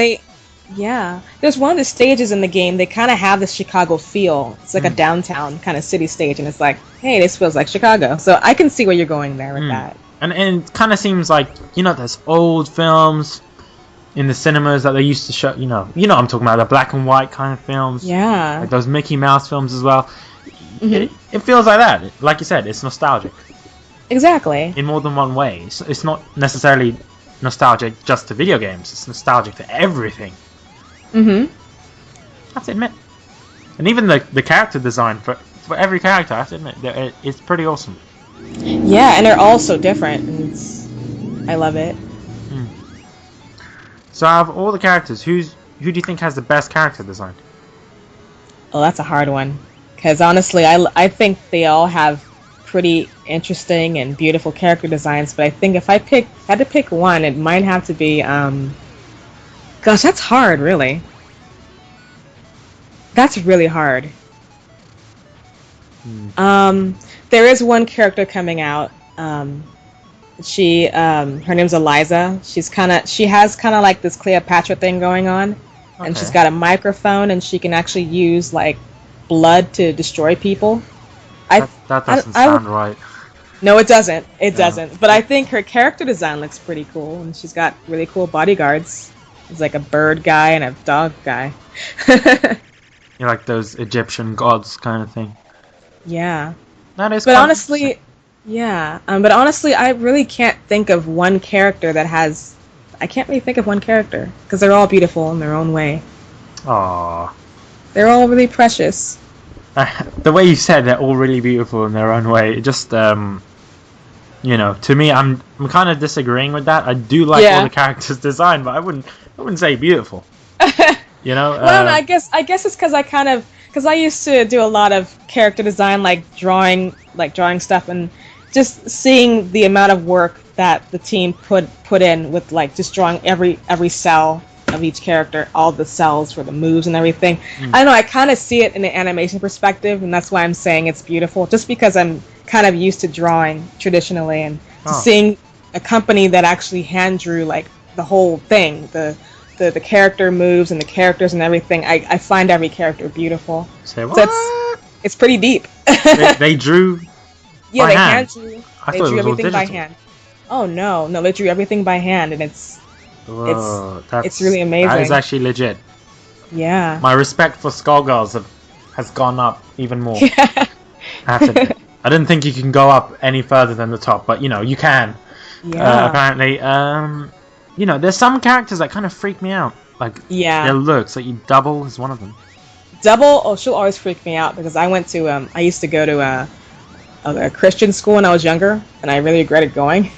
Yeah. There's one of the stages in the game, they kind of have the Chicago feel. It's like a downtown kind of city stage, and it's like, hey, this feels like Chicago. So I can see where you're going there with that. And it kind of seems like, there's old films in the cinemas that they used to show, what I'm talking about, the black and white kind of films. Yeah. Like those Mickey Mouse films as well. Mm-hmm. It feels like that. Like you said, it's nostalgic. Exactly. In more than one way. It's not necessarily nostalgic just to video games. It's nostalgic to everything. Mm-hmm. I have to admit. And even the character design for every character, I have to admit, it's pretty awesome. Yeah, and they're all so different. And I love it. So out of all the characters, who do you think has the best character design? Oh, that's a hard one. Because honestly, I think they all have pretty interesting and beautiful character designs. But I think if I had to pick one, it might have to be... Gosh, that's hard, really. That's really hard. There is one character coming out. Her name's Eliza. She has kind of like this Cleopatra thing going on, and she's got a microphone, and she can actually use like blood to destroy people. That doesn't sound right. No, it doesn't. It doesn't. But I think her character design looks pretty cool, and she's got really cool bodyguards. There's like a bird guy and a dog guy. You like those Egyptian gods kind of thing. Yeah. That is. But honestly, yeah. But honestly, I really can't think of one character that has. I can't really think of one character because they're all beautiful in their own way. Aww. They're all really precious. The way you said they're all really beautiful in their own way, it just to me, I'm kind of disagreeing with that. I do like all the characters' design, but I wouldn't say beautiful. Well, I guess it's because I used to do a lot of character design, like drawing stuff, and just seeing the amount of work that the team put in with like just drawing every cell of each character, all the cells for the moves and everything. I don't know, I kind of see it in an animation perspective, and that's why I'm saying it's beautiful, just because I'm kind of used to drawing traditionally, and seeing a company that actually hand drew like the whole thing, the character moves and the characters and everything. I find every character beautiful. Say what? So it's pretty deep. they drew. Yeah, by they hand. hand drew. They drew everything by hand. Oh no, they drew everything by hand, and it's really amazing. That is actually legit. Yeah. My respect for Skullgirls has gone up even more. I have to admit. I didn't think you can go up any further than the top, but you can. Yeah. Apparently, there's some characters that kind of freak me out. Like their looks. Like Double is one of them. Double, she'll always freak me out because I used to go to a Christian school when I was younger, and I really regretted going.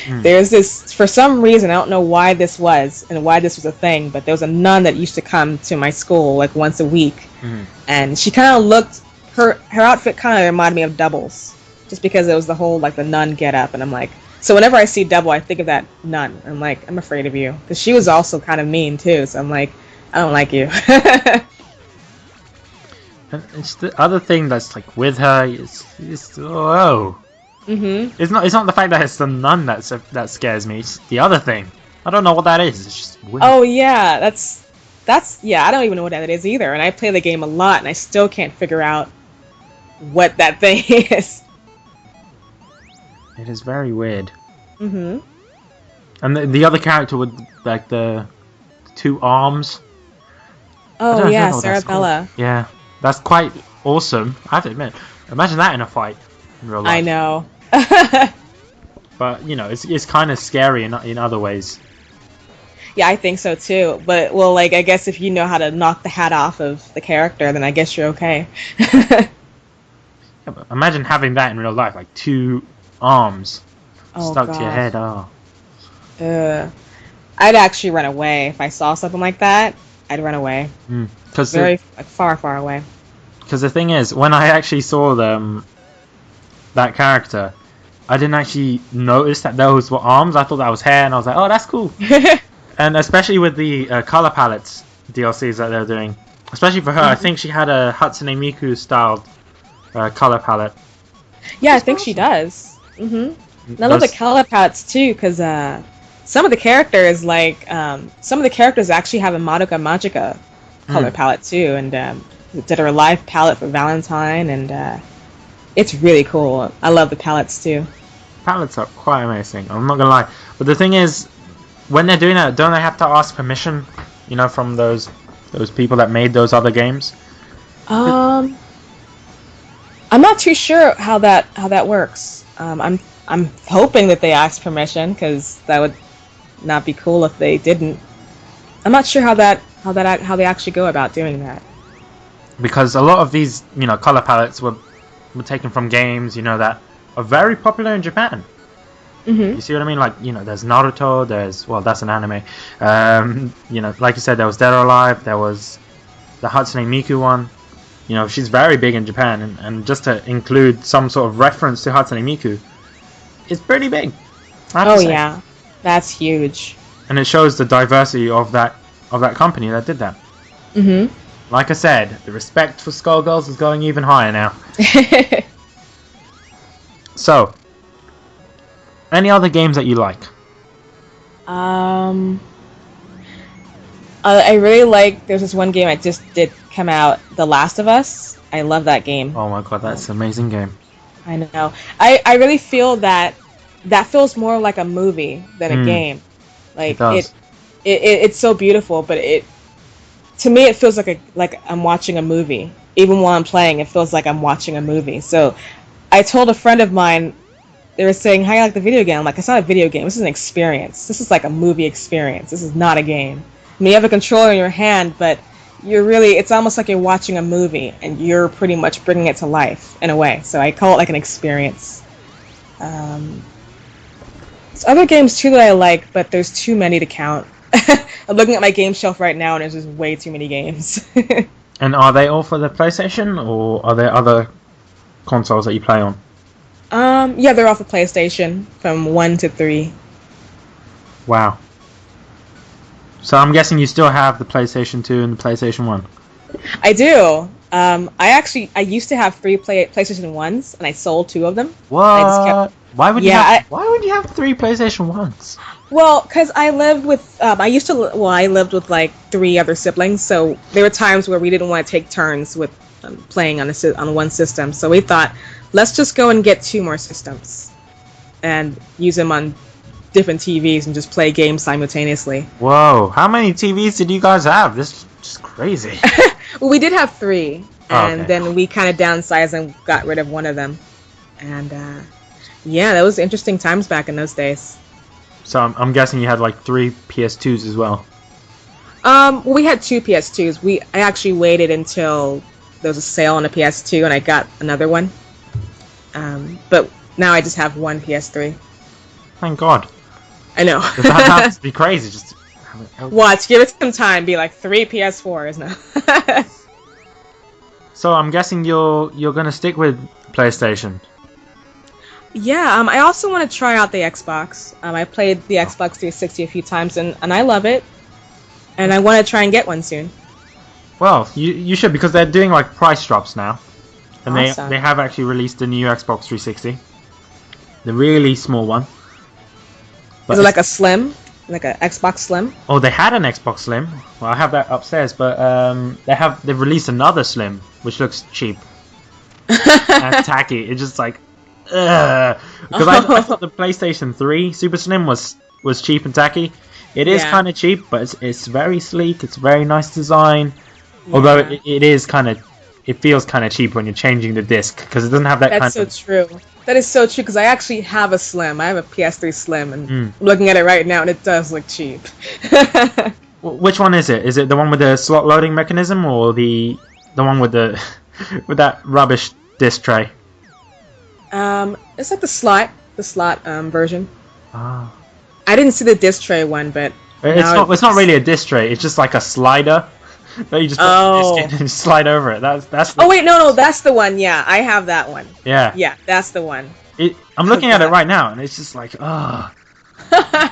There's this, for some reason, I don't know why this was and why this was a thing, but there was a nun that used to come to my school like once a week, and she kind of looked, her outfit kind of reminded me of Double's, just because it was the whole like the nun get up, and I'm like, so whenever I see Double, I think of that nun. I'm like, I'm afraid of you, because she was also kind of mean too, so I'm like, I don't like you. And it's the other thing that's like with her is it's not the fact that it's the nun that scares me. It's the other thing. I don't know what that is. It's just weird. Oh yeah, that's I don't even know what that is either. And I play the game a lot, and I still can't figure out what that thing is. It is very weird. And the other character with like the two arms. Oh yeah, Sarabella. Yeah. That's quite awesome, I have to admit. Imagine that in a fight in real life. I know. But, it's kind of scary in other ways. Yeah, I think so too. But, well, like, I guess if you know how to knock the hat off of the character, then I guess you're okay. Yeah, but imagine having that in real life, like two arms stuck to your head. I'd actually run away if I saw something like that. I'd run away. Very far away. Because the thing is, when I actually saw that character, I didn't actually notice that those were arms. I thought that was hair, and I was like, oh, that's cool. And especially with the color palettes DLCs that they're doing. Especially for her, I think she had a Hatsune Miku styled color palette. Yeah, I think she does. And I love the color palettes too, because some of the characters, like some of the characters actually have a Madoka Magica color palette too, and did a live palette for Valentine, and it's really cool. I love the palettes too. Palettes are quite amazing. I'm not gonna lie, but the thing is, when they're doing that, don't they have to ask permission? You know, from those people that made those other games. I'm not too sure how that works. I'm hoping that they ask permission, because that would not be cool if they didn't. I'm not sure how they actually go about doing that. Because a lot of these, you know, color palettes were taken from games, you know, that are very popular in Japan. Mm-hmm. You see what I mean? Like, you know, there's Naruto, that's an anime. You know, like you said, there was Dead or Alive, there was the Hatsune Miku one. You know, she's very big in Japan, and just to include some sort of reference to Hatsune Miku is pretty big. Oh yeah, that's huge. And it shows the diversity of that company that did that. Mm-hmm. Like I said, the respect for Skullgirls is going even higher now. So, any other games that you like? I really like. There's this one game I just did come out, The Last of Us. I love that game. Oh my god, that's an amazing game. I know. I really feel that feels more like a movie than a game. Like it's so beautiful, but to me it feels like I'm watching a movie. Even while I'm playing, it feels like I'm watching a movie. So I told a friend of mine, they were saying, how do you like the video game? I'm like, it's not a video game, this is an experience. This is like a movie experience. This is not a game. I mean, you have a controller in your hand, but it's almost like you're watching a movie, and you're pretty much bringing it to life in a way. So I call it like an experience. There's other games too that I like, but there's too many to count. I'm looking at my game shelf right now, and there's just way too many games. And are they all for the PlayStation, or are there other consoles that you play on? Yeah, they're off the PlayStation from 1 to 3. Wow. So I'm guessing you still have the PlayStation 2 and the PlayStation 1. I do. I used to have 3 PlayStation 1s, and I sold 2 of them. What? Why would you have 3 PlayStation 1s? Well, because I lived with I lived with like 3 other siblings, so there were times where we didn't want to take turns with playing on one system. So we thought, let's just go and get 2 more systems and use them on different TVs and just play games simultaneously. Whoa, how many TVs did you guys have? This is just crazy. Well, we did have 3, and then we kind of downsized and got rid of one of them. And yeah, that was interesting times back in those days. So I'm guessing you had like 3 PS2s as well. Well, we had 2 PS2s. I actually waited until there was a sale on a PS2, and I got another one. But now I just have 1 PS3. Thank God. I know. That has to be crazy. Just watch, give it some time. Be like 3 PS4s now. So I'm guessing you're gonna stick with PlayStation. Yeah. I also want to try out the Xbox. I played the Xbox 360 a few times, and I love it. And I want to try and get one soon. Well, you should, because they're doing like price drops now, and awesome. they have actually released a new Xbox 360, the really small one. Is it like a Slim? Like an Xbox Slim? Oh, they had an Xbox Slim. Well, I have that upstairs, but they've released another Slim, which looks cheap and tacky. It's just like, ugh. Because I thought the PlayStation 3 Super Slim was cheap and tacky. It is kind of cheap, but it's very sleek. It's very nice design. Yeah. Although it feels kind of cheap when you're changing the disc, because it doesn't have that That's so true. That is so true, because I actually have a Slim. I have a PS3 Slim, and I'm looking at it right now, and it does look cheap. Which one is it? Is it the one with the slot loading mechanism, or the one with the with that rubbish disc tray? It's like the slot version. Ah. I didn't see the disc tray one, but it's not really a disc tray. It's just like a slider that you just put the disc in and slide over it. That's. Oh wait, no, that's the one. Yeah, I have that one. Yeah, that's the one. I'm looking at it right now, and it's just like,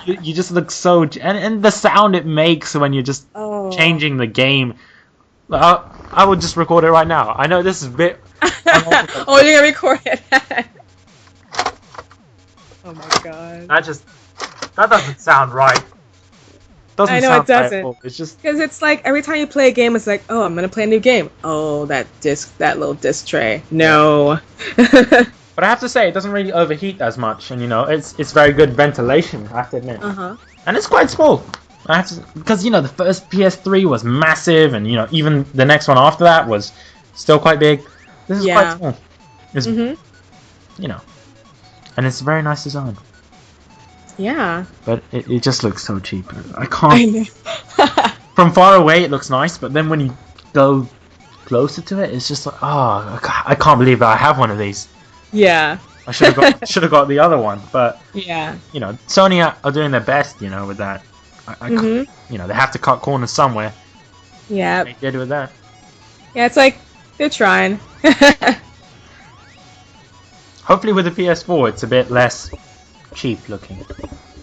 you just look so, and the sound it makes when you're just changing the game. I would just record it right now. I know this is a bit. Oh, you're gonna record it. Oh my god. That doesn't sound right. Doesn't I know sound it doesn't. right at all. It's just Because it's like every time you play a game, it's like, oh, I'm gonna play a new game. Oh, that little disc tray. No. But I have to say, it doesn't really overheat as much, and it's very good ventilation. I have to admit, and it's quite small. I have to, because the first PS3 was massive, and even the next one after that was still quite big. This is quite small. It's, and it's a very nice design. Yeah. But it just looks so cheap. I can't. From far away, it looks nice, but then when you go closer to it, it's just like, oh, I can't believe that I have one of these. Yeah. I should have got the other one, but yeah. Sony are doing their best, with that. I can't, they have to cut corners somewhere. Yeah. They did with that. Yeah, it's like they're trying. Hopefully, with the PS4, it's a bit less cheap looking.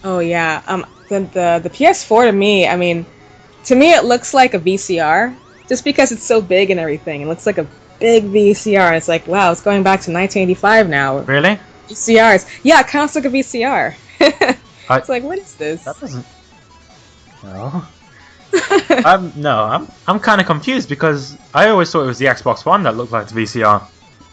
Oh yeah. The PS4 to me, I mean, to me it looks like a VCR, just because it's so big and everything. It looks like a big VCR. It's like, wow, it's going back to 1985 now. Really? VCRs. Yeah, it kind of looks like a VCR. It's like, what is this? That doesn't. No. I'm kind of confused because I always thought it was the Xbox One that looked like the VCR.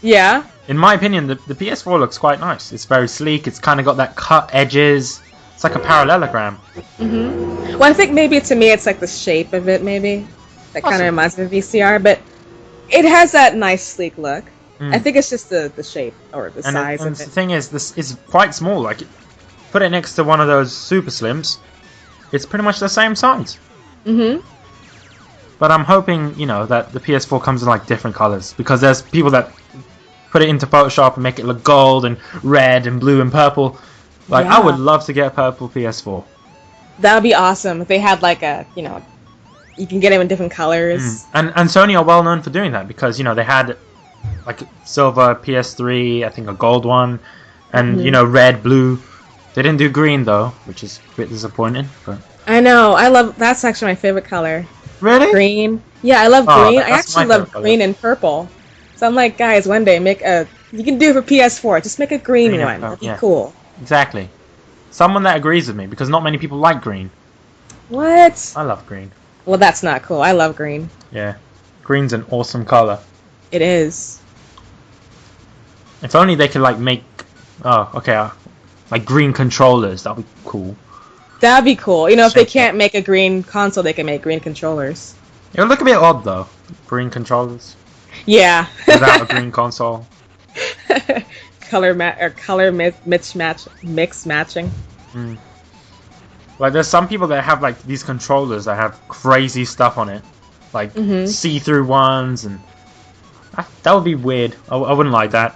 Yeah. In my opinion, the PS4 looks quite nice. It's very sleek. It's kind of got that cut edges. It's like a parallelogram. Well, I think maybe to me it's like the shape of it, maybe. That kind of reminds me of VCR, but it has that nice sleek look. I think it's just the shape or the size of it. The thing is, this is quite small. Like, put it next to one of those Super Slims, it's pretty much the same size. But I'm hoping, that the PS4 comes in like different colors, because there's people that put it into Photoshop and make it look gold and red and blue and purple. Like, I would love to get a purple PS4. That would be awesome if they had like a, you can get them in different colors. And Sony are well known for doing that, because they had like silver PS3, I think a gold one, and red, blue. They didn't do green though, which is a bit disappointing. But I know, that's actually my favorite color. Really? Green. Yeah, I love green. I actually love green and purple. So I'm like, guys, one day you can do it for PS4. Just make a green one. That'd be cool. Exactly. Someone that agrees with me, because not many people like green. What? I love green. Well, that's not cool. I love green. Yeah. Green's an awesome color. It is. If only they could make like green controllers. That'd be cool. That'd be cool. If they can't make a green console, they can make green controllers. It would look a bit odd though. Green controllers. Yeah. Without a green console. color mix matching. Like, there's some people that have like these controllers that have crazy stuff on it, like see-through ones, and that would be weird. I wouldn't like that.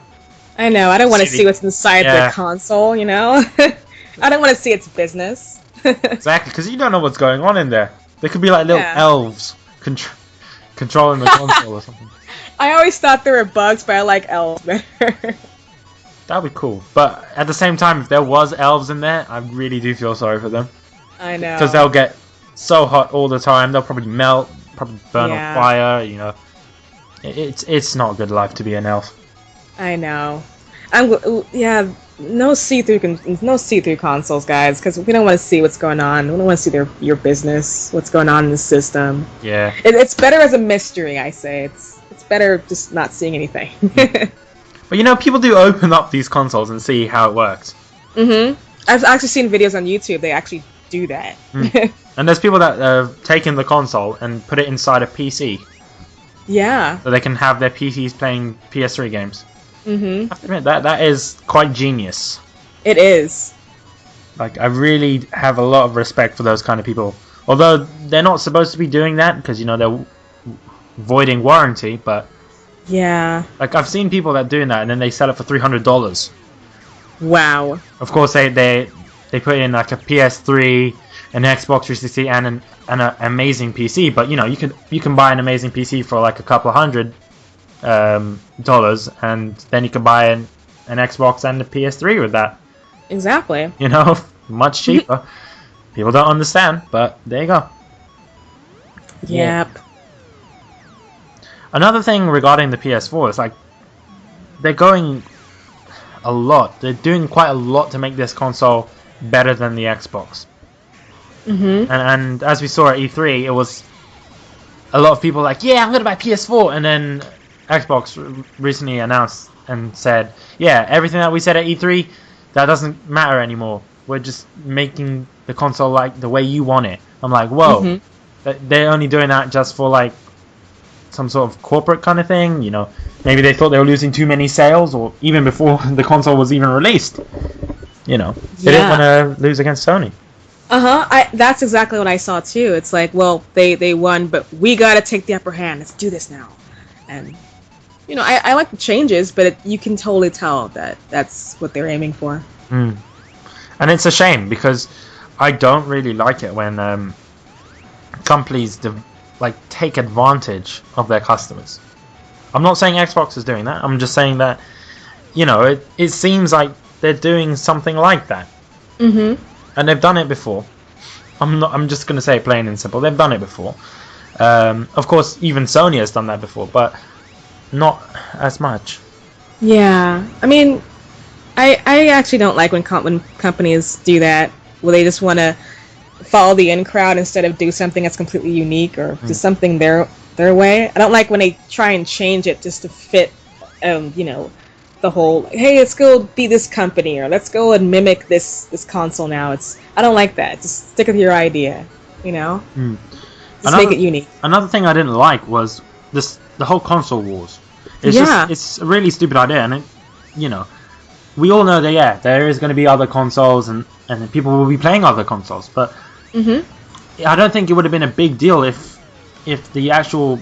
I know. I don't want to see what's inside the console. I don't want to see its business. Exactly, because you don't know what's going on in there. They could be like little elves controlling the console or something. I always thought there were bugs, but I like elves better. That'd be cool. But at the same time, if there was elves in there, I really do feel sorry for them. I know. Because they'll get so hot all the time. They'll probably melt, probably burn on fire. It's not a good life to be an elf. I know. No see-through consoles, guys, because we don't want to see what's going on. We don't want to see your business, what's going on in the system. Yeah. It's better as a mystery, I say. It's better just not seeing anything. But people do open up these consoles and see how it works. I've actually seen videos on YouTube. They actually do that. And there's people that have taken the console and put it inside a PC. Yeah. So they can have their PCs playing PS3 games. I have to admit, that is quite genius. It is. Like, I really have a lot of respect for those kind of people. Although they're not supposed to be doing that, because they're voiding warranty. But yeah, like, I've seen people that doing that, and then they sell it for $300. Wow. Of course, they put in like a PS3, an Xbox 360, and an amazing PC. But you can buy an amazing PC for like a couple of $100. And then you can buy an Xbox and a PS3 with that. Exactly. Much cheaper. People don't understand, but there you go. Yep. Yeah. Another thing regarding the PS4 is like they're going a lot. They're doing quite a lot to make this console better than the Xbox. Mm-hmm. And as we saw at E3, it was a lot of people like, yeah, I'm gonna buy PS4, and then Xbox recently announced and said, yeah, everything that we said at E3, that doesn't matter anymore. We're just making the console like the way you want it. I'm like, whoa, they're only doing that just for like some sort of corporate kind of thing, you know? Maybe they thought they were losing too many sales, or even before the console was even released. You know, they didn't want to lose against Sony. That's exactly what I saw too. It's like, well, they won, but we gotta take the upper hand. Let's do this now. And you know, I like the changes, but you can totally tell that that's what they're aiming for. And it's a shame because I don't really like it when companies take advantage of their customers. I'm not saying Xbox is doing that. I'm just saying that, you know, it seems like they're doing something like that. And they've done it before. I'm just gonna say it plain and simple. They've done it before. Of course, even Sony has done that before, but not as much. Yeah, I mean, I actually don't like when companies do that, where they just want to follow the in crowd instead of do something that's completely unique or do something their way. I don't like when they try and change it just to fit, you know, the whole, hey, let's go be this company, or let's go and mimic this console now. I don't like that. Just stick with your idea, you know? Just make it unique. Another thing I didn't like was the whole console wars. It's a really stupid idea, and you know, we all know that there is going to be other consoles, and people will be playing other consoles, but I don't think it would have been a big deal if the actual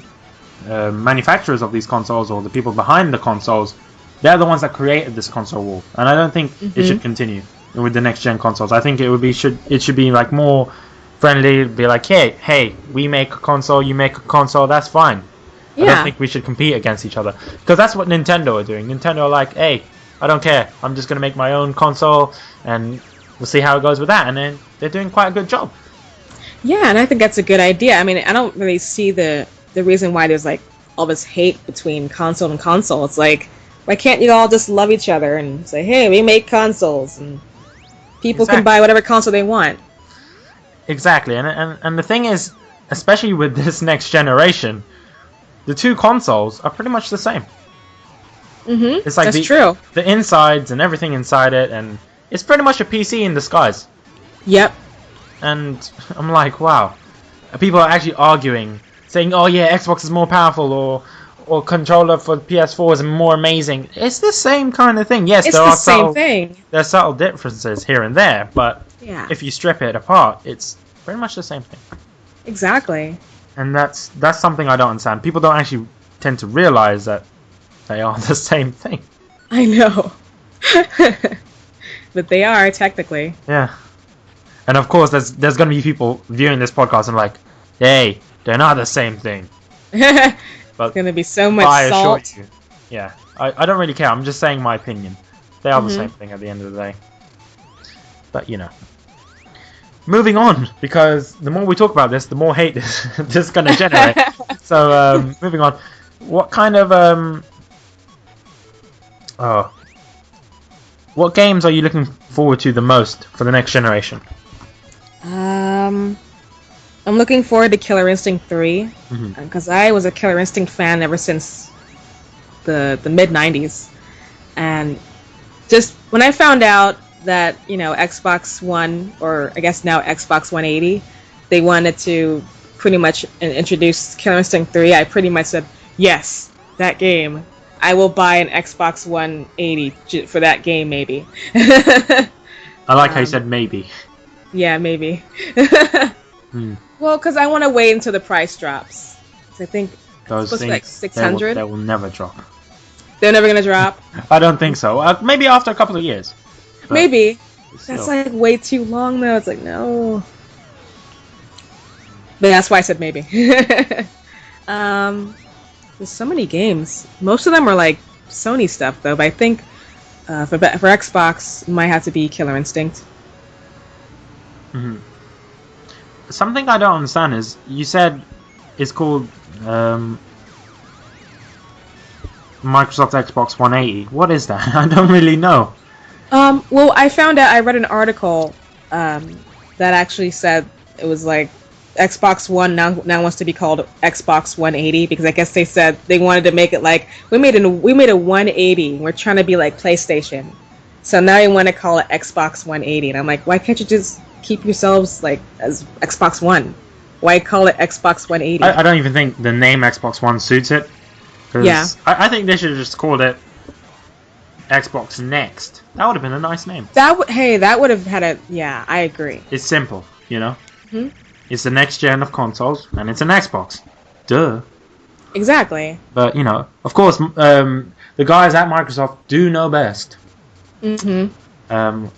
manufacturers of these consoles, or the people behind the consoles, they're the ones that created this console war, and I don't think it should continue with the next gen consoles. I think it should be like more friendly. Be like, hey, we make a console, you make a console, that's fine. I don't think we should compete against each other, because that's what Nintendo are doing. Nintendo are like, hey, I don't care, I'm just gonna make my own console, and we'll see how it goes with that. And then they're doing quite a good job. Yeah, and I think that's a good idea. I mean, I don't really see the reason why there's like all this hate between console and console. It's like, why can't you all just love each other and say, hey, we make consoles, and people can buy whatever console they want. Exactly, and the thing is, especially with this next generation, the two consoles are pretty much the same. It's like that's true. The insides and everything inside it, and it's pretty much a PC in disguise. Yep. And I'm like, wow. People are actually arguing, saying, oh yeah, Xbox is more powerful, or controller for PS4 is more amazing. It's the same kind of thing. Yes, there are subtle differences here and there, but if you strip it apart, it's pretty much the same thing. Exactly. And that's something I don't understand. People don't actually tend to realize that they are the same thing. I know. But they are, technically. Yeah. And of course, there's going to be people viewing this podcast and like, hey, they're not the same thing. But it's going to be so much salt. Yeah. I don't really care. I'm just saying my opinion. They are the same thing at the end of the day. But, you know. Moving on, because the more we talk about this, the more hate this is going to generate. So, moving on. What kind of... what games are you looking forward to the most for the next generation? I'm looking forward to Killer Instinct 3, because I was a Killer Instinct fan ever since the mid-90s. And just when I found out that, you know, Xbox One, or I guess now Xbox 180, they wanted to pretty much introduce Killer Instinct 3, I pretty much said, yes, that game. I will buy an Xbox 180 for that game, maybe. I like how you said maybe. Yeah, maybe. Well, because I want to wait until the price drops. I think those it's things, like 600. They will never drop. They're never going to drop? I don't think so. Maybe after a couple of years. Maybe. That's like way too long, though. It's like, no. But that's why I said maybe. There's so many games. Most of them are like Sony stuff, though. But I think for Xbox, it might have to be Killer Instinct. Something I don't understand is, you said it's called Microsoft Xbox 180. What is that? I don't really know. Well, I found out, I read an article that actually said it was like Xbox One now wants to be called Xbox 180 because I guess they said they wanted to make it like we made a 180. We're trying to be like PlayStation, so now they want to call it Xbox 180. And I'm like, why can't you just keep yourselves like as Xbox One? Why call it Xbox 180? I don't even think the name Xbox One suits it. Yeah. I think they should have just called it Xbox Next. That would have been a nice name. That would have had a I agree. It's simple, you know. Hmm? It's the next gen of consoles, and it's an Xbox. Duh. Exactly. But you know, of course, the guys at Microsoft do know best. Mm-hmm. And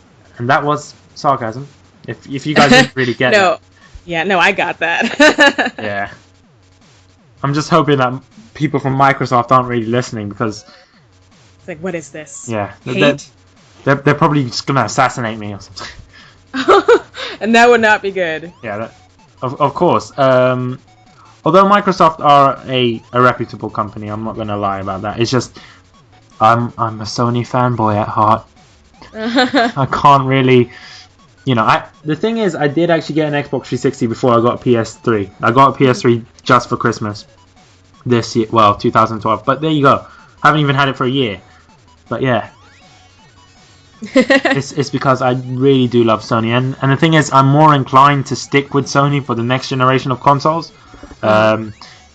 that was sarcasm. If you guys didn't really get it. No. Yeah, no, I got that. Yeah. I'm just hoping that people from Microsoft aren't really listening because It's like, what is this? yeah, Hate? they're probably just gonna assassinate me or something. And that would not be good. Yeah, of course. Although Microsoft are a reputable company, I'm not gonna lie about that. It's just I'm a Sony fanboy at heart. I can't really, you know. The thing is, I did actually get an Xbox 360 before I got a PS3. I got a PS3 just for Christmas this year, well, 2012. But there you go. Haven't even had it for a year. But yeah, it's because I really do love Sony, and the thing is, I'm more inclined to stick with Sony for the next generation of consoles,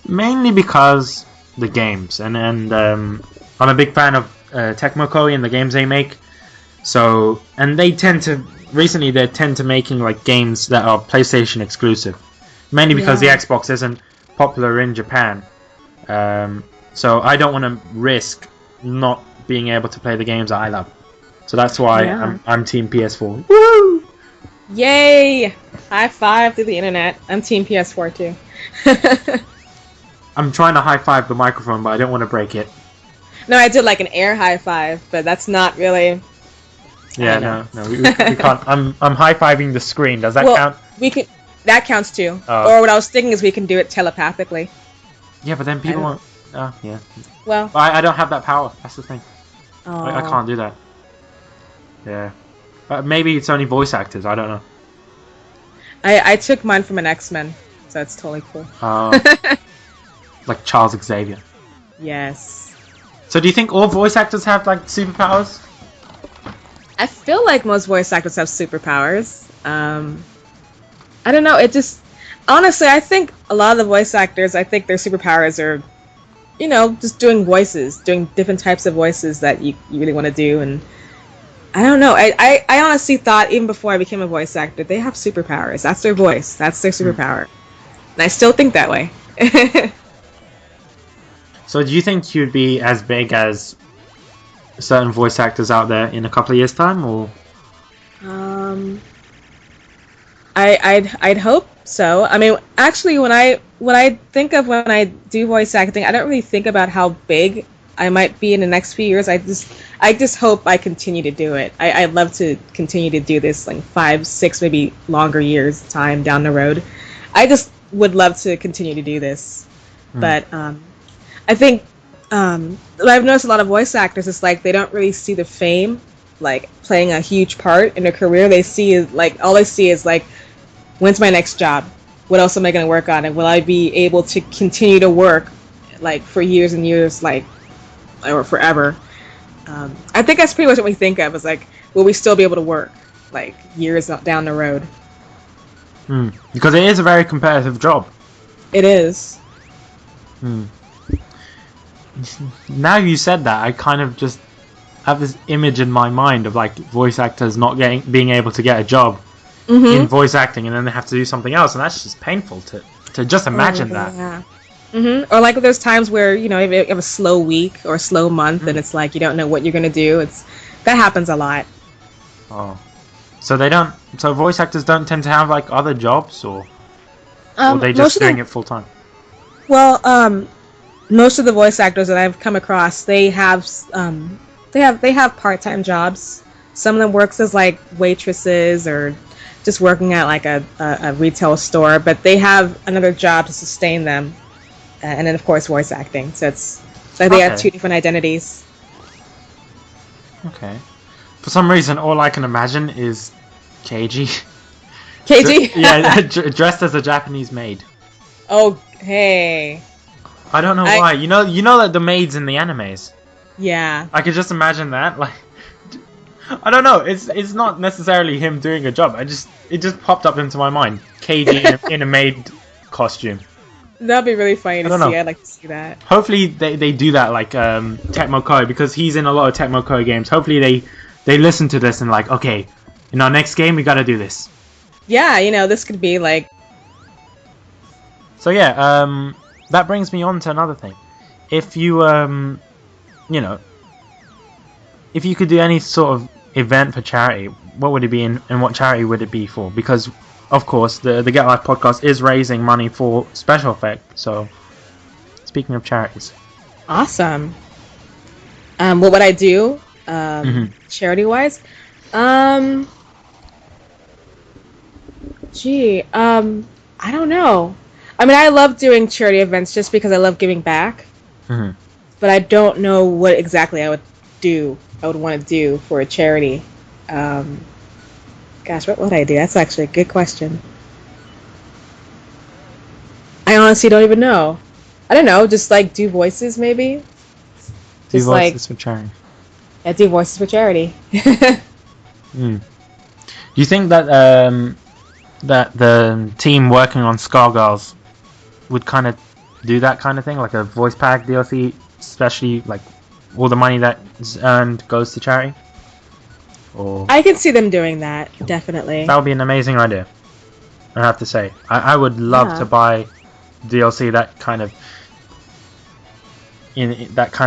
mainly because the games, and I'm a big fan of Tecmo Koei and the games they make. So, and they tend to making like games that are PlayStation exclusive, mainly because the Xbox isn't popular in Japan. So I don't want to risk not being able to play the games that I love. So that's why I'm Team PS4. Woo! Yay! High five through the internet. I'm Team PS4 too. I'm trying to high five the microphone, but I don't want to break it. No, I did like an air high five, but that's not really. Yeah, no, we can't. I'm high fiving the screen. Does that count? We could. That counts too. Oh. Or what I was thinking is we can do it telepathically. Yeah, but then people won't. Oh, yeah. Well, I don't have that power. That's the thing. oh. I can't do that. Yeah. Maybe it's only voice actors. I don't know. I took mine from an X-Men, so that's totally cool. Like Charles Xavier. Yes. So do you think all voice actors have like superpowers? I feel like most voice actors have superpowers. I don't know. It just honestly, I think a lot of the voice actors, I think their superpowers are, you know, just doing voices, doing different types of voices that you really want to do. And I don't know. I honestly thought even before I became a voice actor, they have superpowers. That's their voice. That's their superpower. And I still think that way. So do you think you'd be as big as certain voice actors out there in a couple of years' time, or? I'd hope so. I mean, actually, when I think of when I do voice acting, I don't really think about how big I might be in the next few years. I just hope I continue to do it. I'd love to continue to do this like 5, 6, maybe longer years time down the road. I just would love to continue to do this, but I think what I've noticed a lot of voice actors is like they don't really see the fame like playing a huge part in their career. They see like all they see is like, when's my next job? What else am I going to work on? And will I be able to continue to work like for years and years, like or forever? I think that's pretty much what we think of is like, will we still be able to work like years down the road? Because it is a very competitive job. It is. Now you said that, I kind of just have this image in my mind of like voice actors not being able to get a job in voice acting, and then they have to do something else, and that's just painful to just imagine that. Yeah. Or like there's times where, you know, if you have a slow week or a slow month and it's like you don't know what you're gonna do. That happens a lot. Oh, so voice actors don't tend to have like other jobs, or they just doing it full time? Well, most of the voice actors that I've come across, they have part-time jobs. Some of them works as like waitresses or just working at like a retail store, but they have another job to sustain them, and then of course voice acting. So it's like they have 2 different identities. Okay. For some reason, all I can imagine is KG. KG? Yeah, dressed as a Japanese maid. Oh, hey. I don't know why. You know that the maids in the animes. Yeah. I could just imagine that. Like, I don't know. It's not necessarily him doing a job. It just popped up into my mind. KG in a maid costume. That'd be really funny to see. Know. I'd like to see that. Hopefully they do that like Tecmo Koei, because he's in a lot of Tecmo Koei games. Hopefully they listen to this and like, okay, in our next game we gotta do this. Yeah, this could be like. So yeah, that brings me on to another thing. If you if you could do any sort of event for charity, what would it be, and what charity would it be for? Because of course the Get Life podcast is raising money for Special Effect. So speaking of charities, awesome. What would I do charity wise? I don't know. I mean, I love doing charity events just because I love giving back. But I don't know what exactly I would want to do for a charity. Gosh, what would I do? That's actually a good question. I honestly don't even know. I don't know, just like do voices maybe? Do voices for charity. Yeah, do voices for charity. Do you think that that the team working on Skullgirls would kind of do that kind of thing, like a voice pack DLC, especially like all the money that's earned goes to charity? Or I can see them doing that, definitely. That would be an amazing idea, I have to say. I would love to buy DLC that kind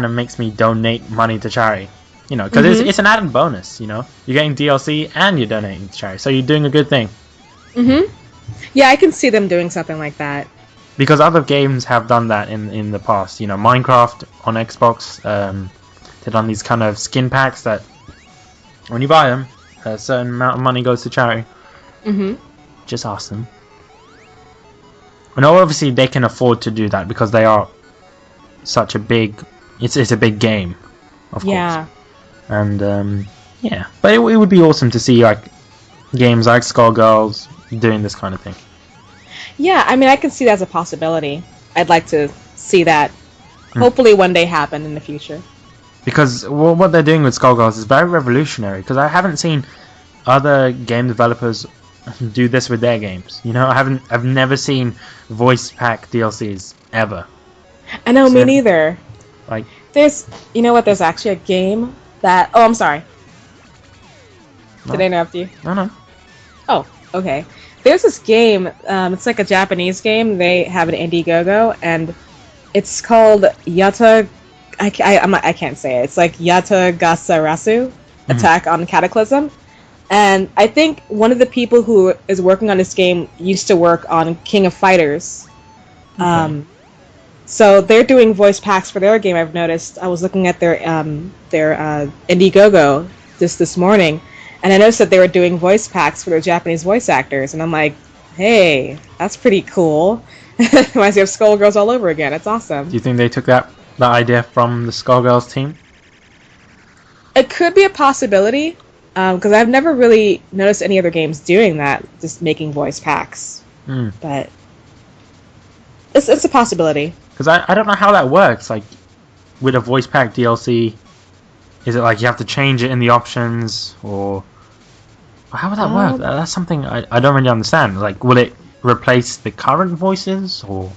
of makes me donate money to charity. Because it's an added bonus. You're getting DLC and you're donating to charity, so you're doing a good thing. Yeah, I can see them doing something like that. Because other games have done that in the past. Minecraft on Xbox, they've done these kind of skin packs that when you buy them, a certain amount of money goes to charity. Just awesome. And obviously they can afford to do that because they are such a big. It's a big game, of course. Yeah. And yeah, but it would be awesome to see like games like Skullgirls doing this kind of thing. Yeah, I mean, I can see that as a possibility. I'd like to see that hopefully one day happen in the future. Because what they're doing with Skullgirls is very revolutionary. Because I haven't seen other game developers do this with their games. I've never seen voice pack DLCs ever. I know, me neither. Like, there's actually a game that. Oh, I'm sorry. Did I interrupt you? No. Oh, okay. There's this game. It's like a Japanese game. They have an Indiegogo, and it's called Yata. I can't say it. It's like Yata Gasarasu, Attack on Cataclysm. And I think one of the people who is working on this game used to work on King of Fighters. Okay. So they're doing voice packs for their game. I've noticed. I was looking at their Indiegogo this morning, and I noticed that they were doing voice packs for their Japanese voice actors. And I'm like, hey, that's pretty cool. Reminds me of Skullgirls all over again. It's awesome. Do you think they took that idea from the Skullgirls team? It could be a possibility, because I've never really noticed any other games doing that, just making voice packs. But it's a possibility. Because I don't know how that works. Like, with a voice pack DLC, is it like you have to change it in the options, or how would that work? That's something I don't really understand. Like, will it replace the current voices, or?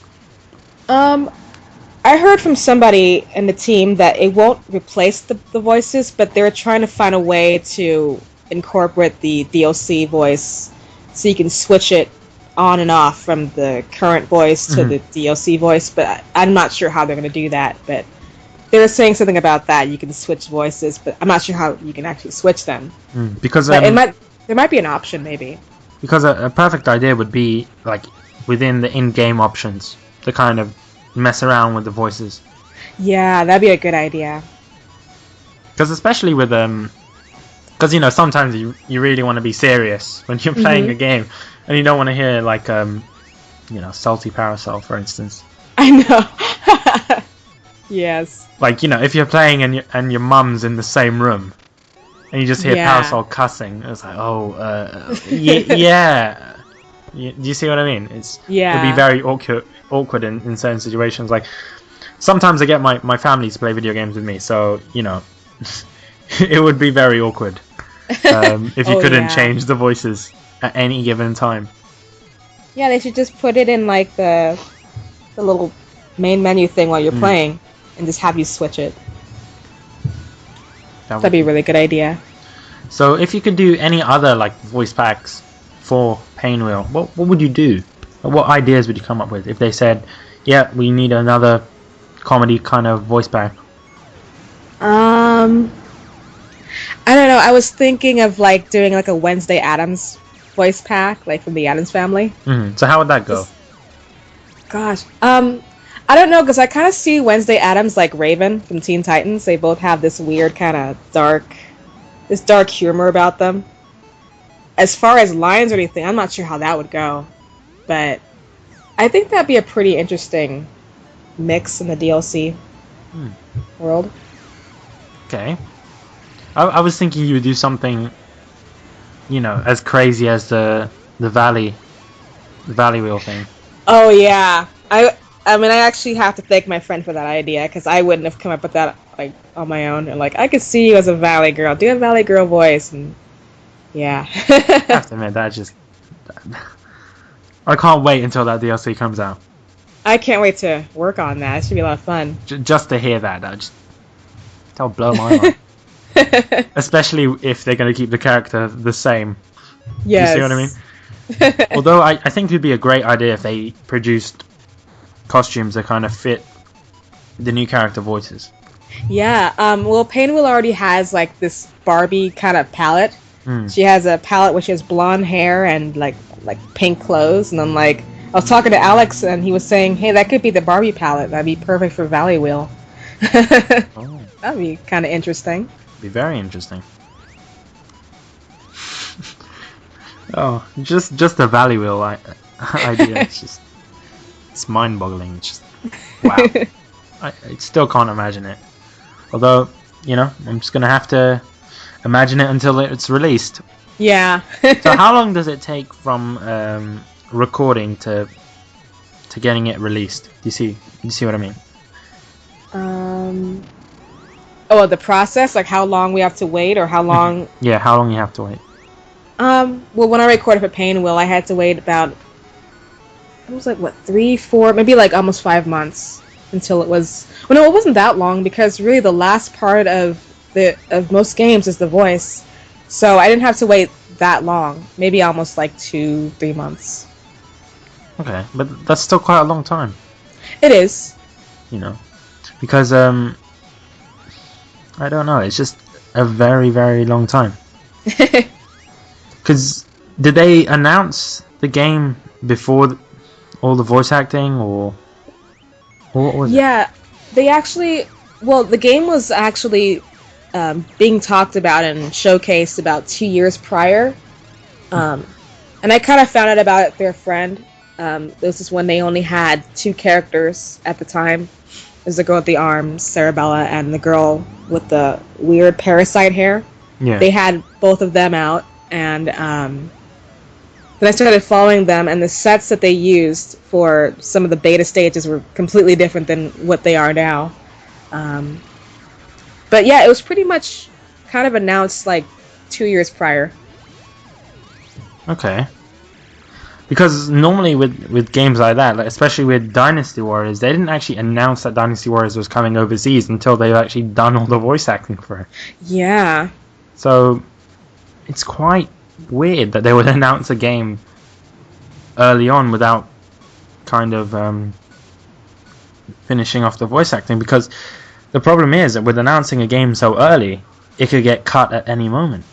I heard from somebody in the team that it won't replace the voices, but they're trying to find a way to incorporate the DLC voice so you can switch it on and off from the current voice to the DLC voice, but I'm not sure how they're going to do that. But they were saying something about that. You can switch voices, but I'm not sure how you can actually switch them. Because there might be an option, maybe. Because a perfect idea would be, like, within the in-game options, to kind of mess around with the voices. Yeah, that'd be a good idea. Because especially with because sometimes you really want to be serious when you're playing a game, and you don't want to hear like Salty Parasol, for instance. I know. Yes. Like, if you're playing and your mum's in the same room, and you just hear Yeah. Parasol cussing. It's like, yeah. Do you see what I mean? It'd be very awkward in certain situations. Like sometimes I get my family to play video games with me, so it would be very awkward if you couldn't change the voices at any given time. Yeah, they should just put it in like the little main menu thing while you're playing, and just have you switch it. That'd be a really good idea. So if you could do any other like voice packs for Painwheel, what would you do? What ideas would you come up with if they said, yeah, we need another comedy kind of voice pack? I don't know. I was thinking of like doing like a Wednesday Addams voice pack, like from the Addams Family. So how would that go? Gosh, I don't know, because I kind of see Wednesday Addams like Raven from Teen Titans. They both have this weird kind of dark humor about them. As far as lines or anything, I'm not sure how that would go, but I think that'd be a pretty interesting mix in the DLC world. Okay. I was thinking you would do something, as crazy as the Valley Wheel thing. Oh yeah, I mean, I actually have to thank my friend for that idea, because I wouldn't have come up with that like on my own. And like, I could see you as a Valley girl, do a Valley girl voice, and yeah. I have to admit I can't wait until that DLC comes out. I can't wait to work on that. It should be a lot of fun. Just to hear that'll blow my mind. Especially if they're going to keep the character the same. Yes. You see what I mean? Although I think it would be a great idea if they produced costumes that kind of fit the new character voices. Yeah. Well, Painwheel already has like this Barbie kind of palette. She has a palette where she has blonde hair and like pink clothes, and then like I was talking to Alex and he was saying, hey, that could be the Barbie palette. That'd be perfect for Valley Wheel. Oh. That'd be kind of interesting. Be very interesting. Oh, just the Valley Wheel idea. It's mind-boggling. It's just wow. I still can't imagine it. Although, I'm just gonna have to imagine it until it's released. Yeah. So how long does it take from recording to getting it released? Do you see what I mean? Oh, the process, like how long we have to wait, or how long? Yeah, how long you have to wait. Well, when I recorded for Painwheel, I had to wait about, it was like, 3, 4, maybe like almost 5 months until it was, well, no, it wasn't that long, because really the last part of most games is the voice. So I didn't have to wait that long. Maybe almost like 2-3 months. Okay, but that's still quite a long time. It is. Because, I don't know, it's just a very, very long time. Because did they announce the game before all the voice acting, or what was it? Yeah, they actually, well, the game was actually being talked about and showcased about 2 years prior. And I kind of found out about it through a friend. This is when they only had 2 characters at the time. There's the girl with the arms, Sarabella, and the girl with the weird parasite hair. Yeah. They had both of them out, and then I started following them, and the sets that they used for some of the beta stages were completely different than what they are now. But yeah, it was pretty much kind of announced like 2 years prior. Okay. Because normally with games like that, especially with Dynasty Warriors, they didn't actually announce that Dynasty Warriors was coming overseas until they've actually done all the voice acting for it. Yeah. So it's quite weird that they would announce a game early on without kind of finishing off the voice acting, because the problem is that with announcing a game so early, it could get cut at any moment.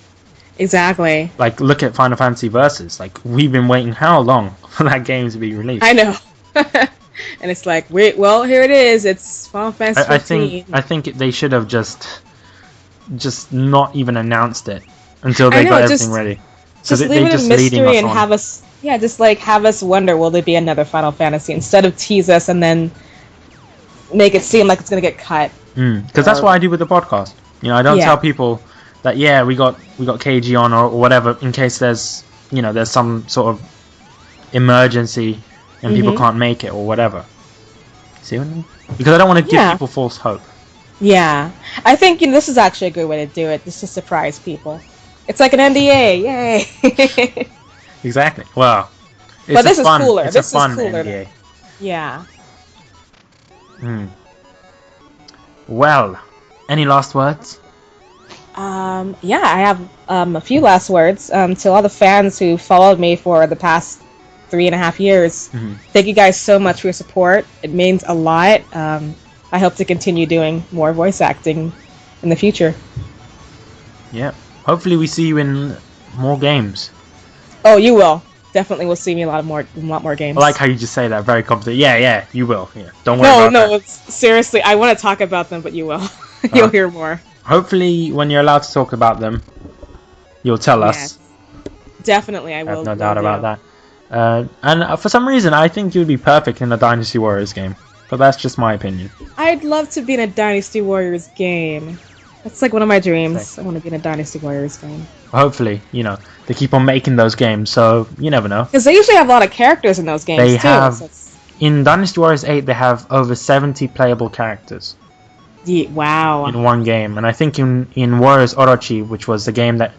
Exactly. Like, look at Final Fantasy Versus. Like, we've been waiting how long for that game to be released? I know. And it's like, wait, well, here it is. It's Final Fantasy 15. I think they should have just not even announced it until they got everything ready. So just leave it a mystery and have us, have us wonder, will there be another Final Fantasy, instead of tease us and then make it seem like it's going to get cut. Because that's what I do with the podcast. I don't tell people that yeah, we got KG on or whatever in case there's there's some sort of emergency and people can't make it or whatever. See what I mean? Because I don't want to give people false hope. Yeah, I think this is actually a good way to do it, just to surprise people. It's like an NDA, yay! Exactly. Well, but this is cooler. It's this a fun is cooler. NDA. Yeah. Well, any last words? Yeah, I have a few last words to all the fans who followed me for the past 3.5 years. Thank you guys so much for your support. It means a lot. I hope to continue doing more voice acting in the future. Yeah. Hopefully we see you in more games. Oh, you will. Definitely will see me in a lot more games. I like how you just say that, very confident. Yeah, you will. Yeah. Don't worry about that. No, seriously, I want to talk about them, but you will. You'll hear more. Hopefully when you're allowed to talk about them, you'll tell us. Definitely, I will. I have no doubt about that. And for some reason, I think you'd be perfect in a Dynasty Warriors game. But that's just my opinion. I'd love to be in a Dynasty Warriors game. That's like one of my dreams. I want to be in a Dynasty Warriors game. Hopefully, they keep on making those games, so you never know. Because they usually have a lot of characters in those games, they too. Have, in Dynasty Warriors 8, they have over 70 playable characters. Yeah, wow. In one game. And I think in Warriors Orochi, which was the game that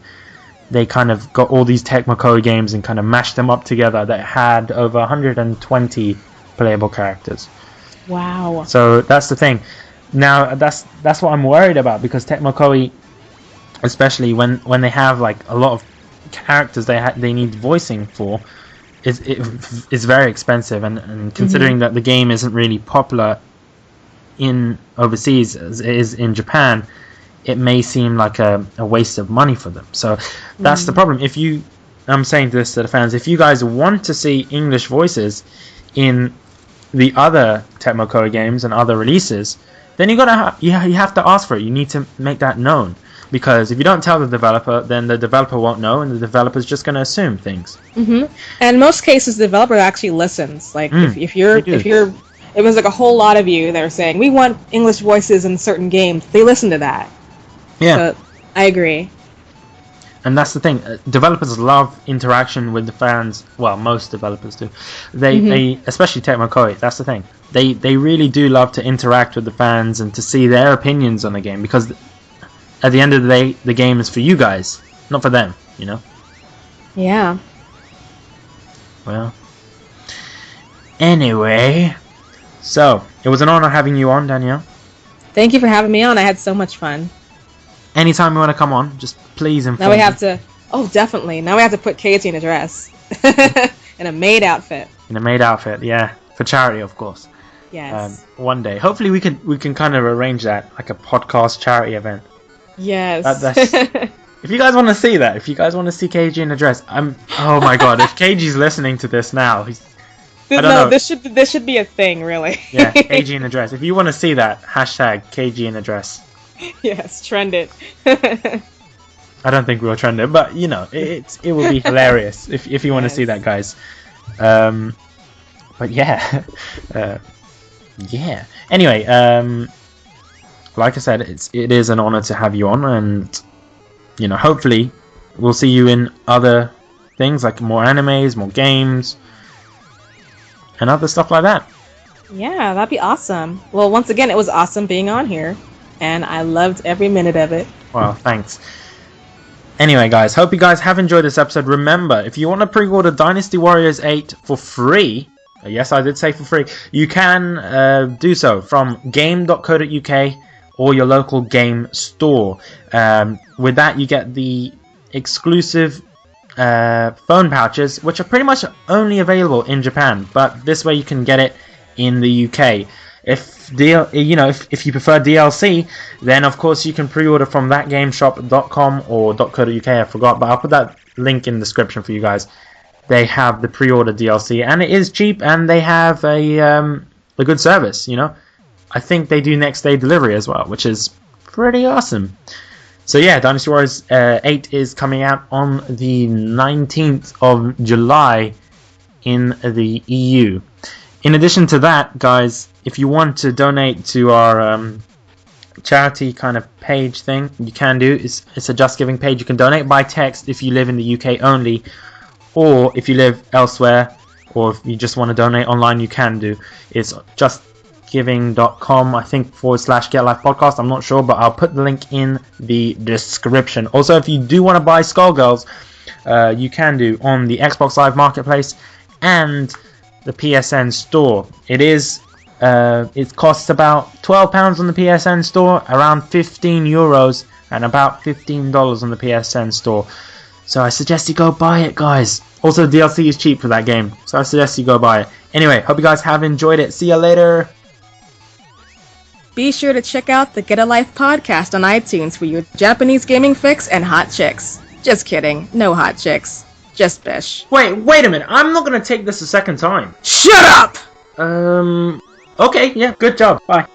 they kind of got all these Tecmo Koei games and kind of mashed them up together, that had over 120 playable characters. Wow. So that's the thing. Now that's what I'm worried about, because Tecmo Koei, especially when they have like a lot of characters they need voicing for, is very expensive, and considering that the game isn't really popular in overseas as it is in Japan, it may seem like a waste of money for them. So that's the problem. I'm saying this to the fans, if you guys want to see English voices in the other Tecmo Koei games and other releases, then you have to ask for it. You need to make that known, because if you don't tell the developer, then the developer won't know, and the developer's just going to assume things. And in most cases, the developer actually listens. Like if it was like a whole lot of you that are saying we want English voices in certain games, they listen to that. Yeah, so, I agree. And that's the thing. Developers love interaction with the fans. Well, most developers do. They especially Tecmo Koei. That's the thing. They really do love to interact with the fans and to see their opinions on the game, because at the end of the day, the game is for you guys, not for them. Yeah. Well. Anyway, so it was an honor having you on, Danielle. Thank you for having me on. I had so much fun. Anytime you want to come on, just please inform me. Now we have to... Oh, definitely. Now we have to put Katie in a dress. In a maid outfit. In a maid outfit, yeah. For charity, of course. Yes. One day. Hopefully we can kind of arrange that, like a podcast charity event. Yes. If you guys want to see that, if you guys want to see KG in a dress, oh my god, if KG's listening to this now, I don't know. This should be a thing, really. Yeah, KG in a dress. If you want to see that, hashtag KG in a dress. Yes, trend it. I don't think we'll trend it, but it will be hilarious if you want to see that, guys. But yeah, yeah. Anyway, like I said, it is an honor to have you on, and hopefully we'll see you in other things, like more animes, more games, and other stuff like that. Yeah, that'd be awesome. Well, once again, it was awesome being on here, and I loved every minute of it. Well, thanks. Anyway, guys, hope you guys have enjoyed this episode. Remember, if you want to pre-order Dynasty Warriors 8 for free, yes, I did say for free, you can do so from game.co.uk or your local game store. With that, you get the exclusive phone pouches, which are pretty much only available in Japan, but this way you can get it in the UK. If you prefer DLC, then of course you can pre-order from thatgameshop.com or .co.uk. I forgot, but I'll put that link in the description for you guys. They have the pre-order DLC, and it is cheap, and they have a good service. I think they do next day delivery as well, which is pretty awesome. So yeah, Dynasty Warriors 8 is coming out on the 19th of July in the EU. In addition to that, guys, if you want to donate to our charity kind of page thing you can do. It's a Just Giving page. You can donate by text if you live in the UK only, or if you live elsewhere, or if you just want to donate online, you can do. It's justgiving.com, I think, /Get Life Podcast. I'm not sure, but I'll put the link in the description. Also, if you do want to buy Skullgirls, you can do on the Xbox Live Marketplace and the PSN store. It costs about £12 on the PSN store, around €15, and about $15 on the PSN store. So I suggest you go buy it, guys. Also, DLC is cheap for that game, so I suggest you go buy it. Anyway, hope you guys have enjoyed it. See you later. Be sure to check out the Get a Life podcast on iTunes for your Japanese gaming fix and hot chicks. Just kidding, no hot chicks. Just Bish. Wait a minute. I'm not gonna take this a second time. Shut up! Okay, yeah, good job. Bye.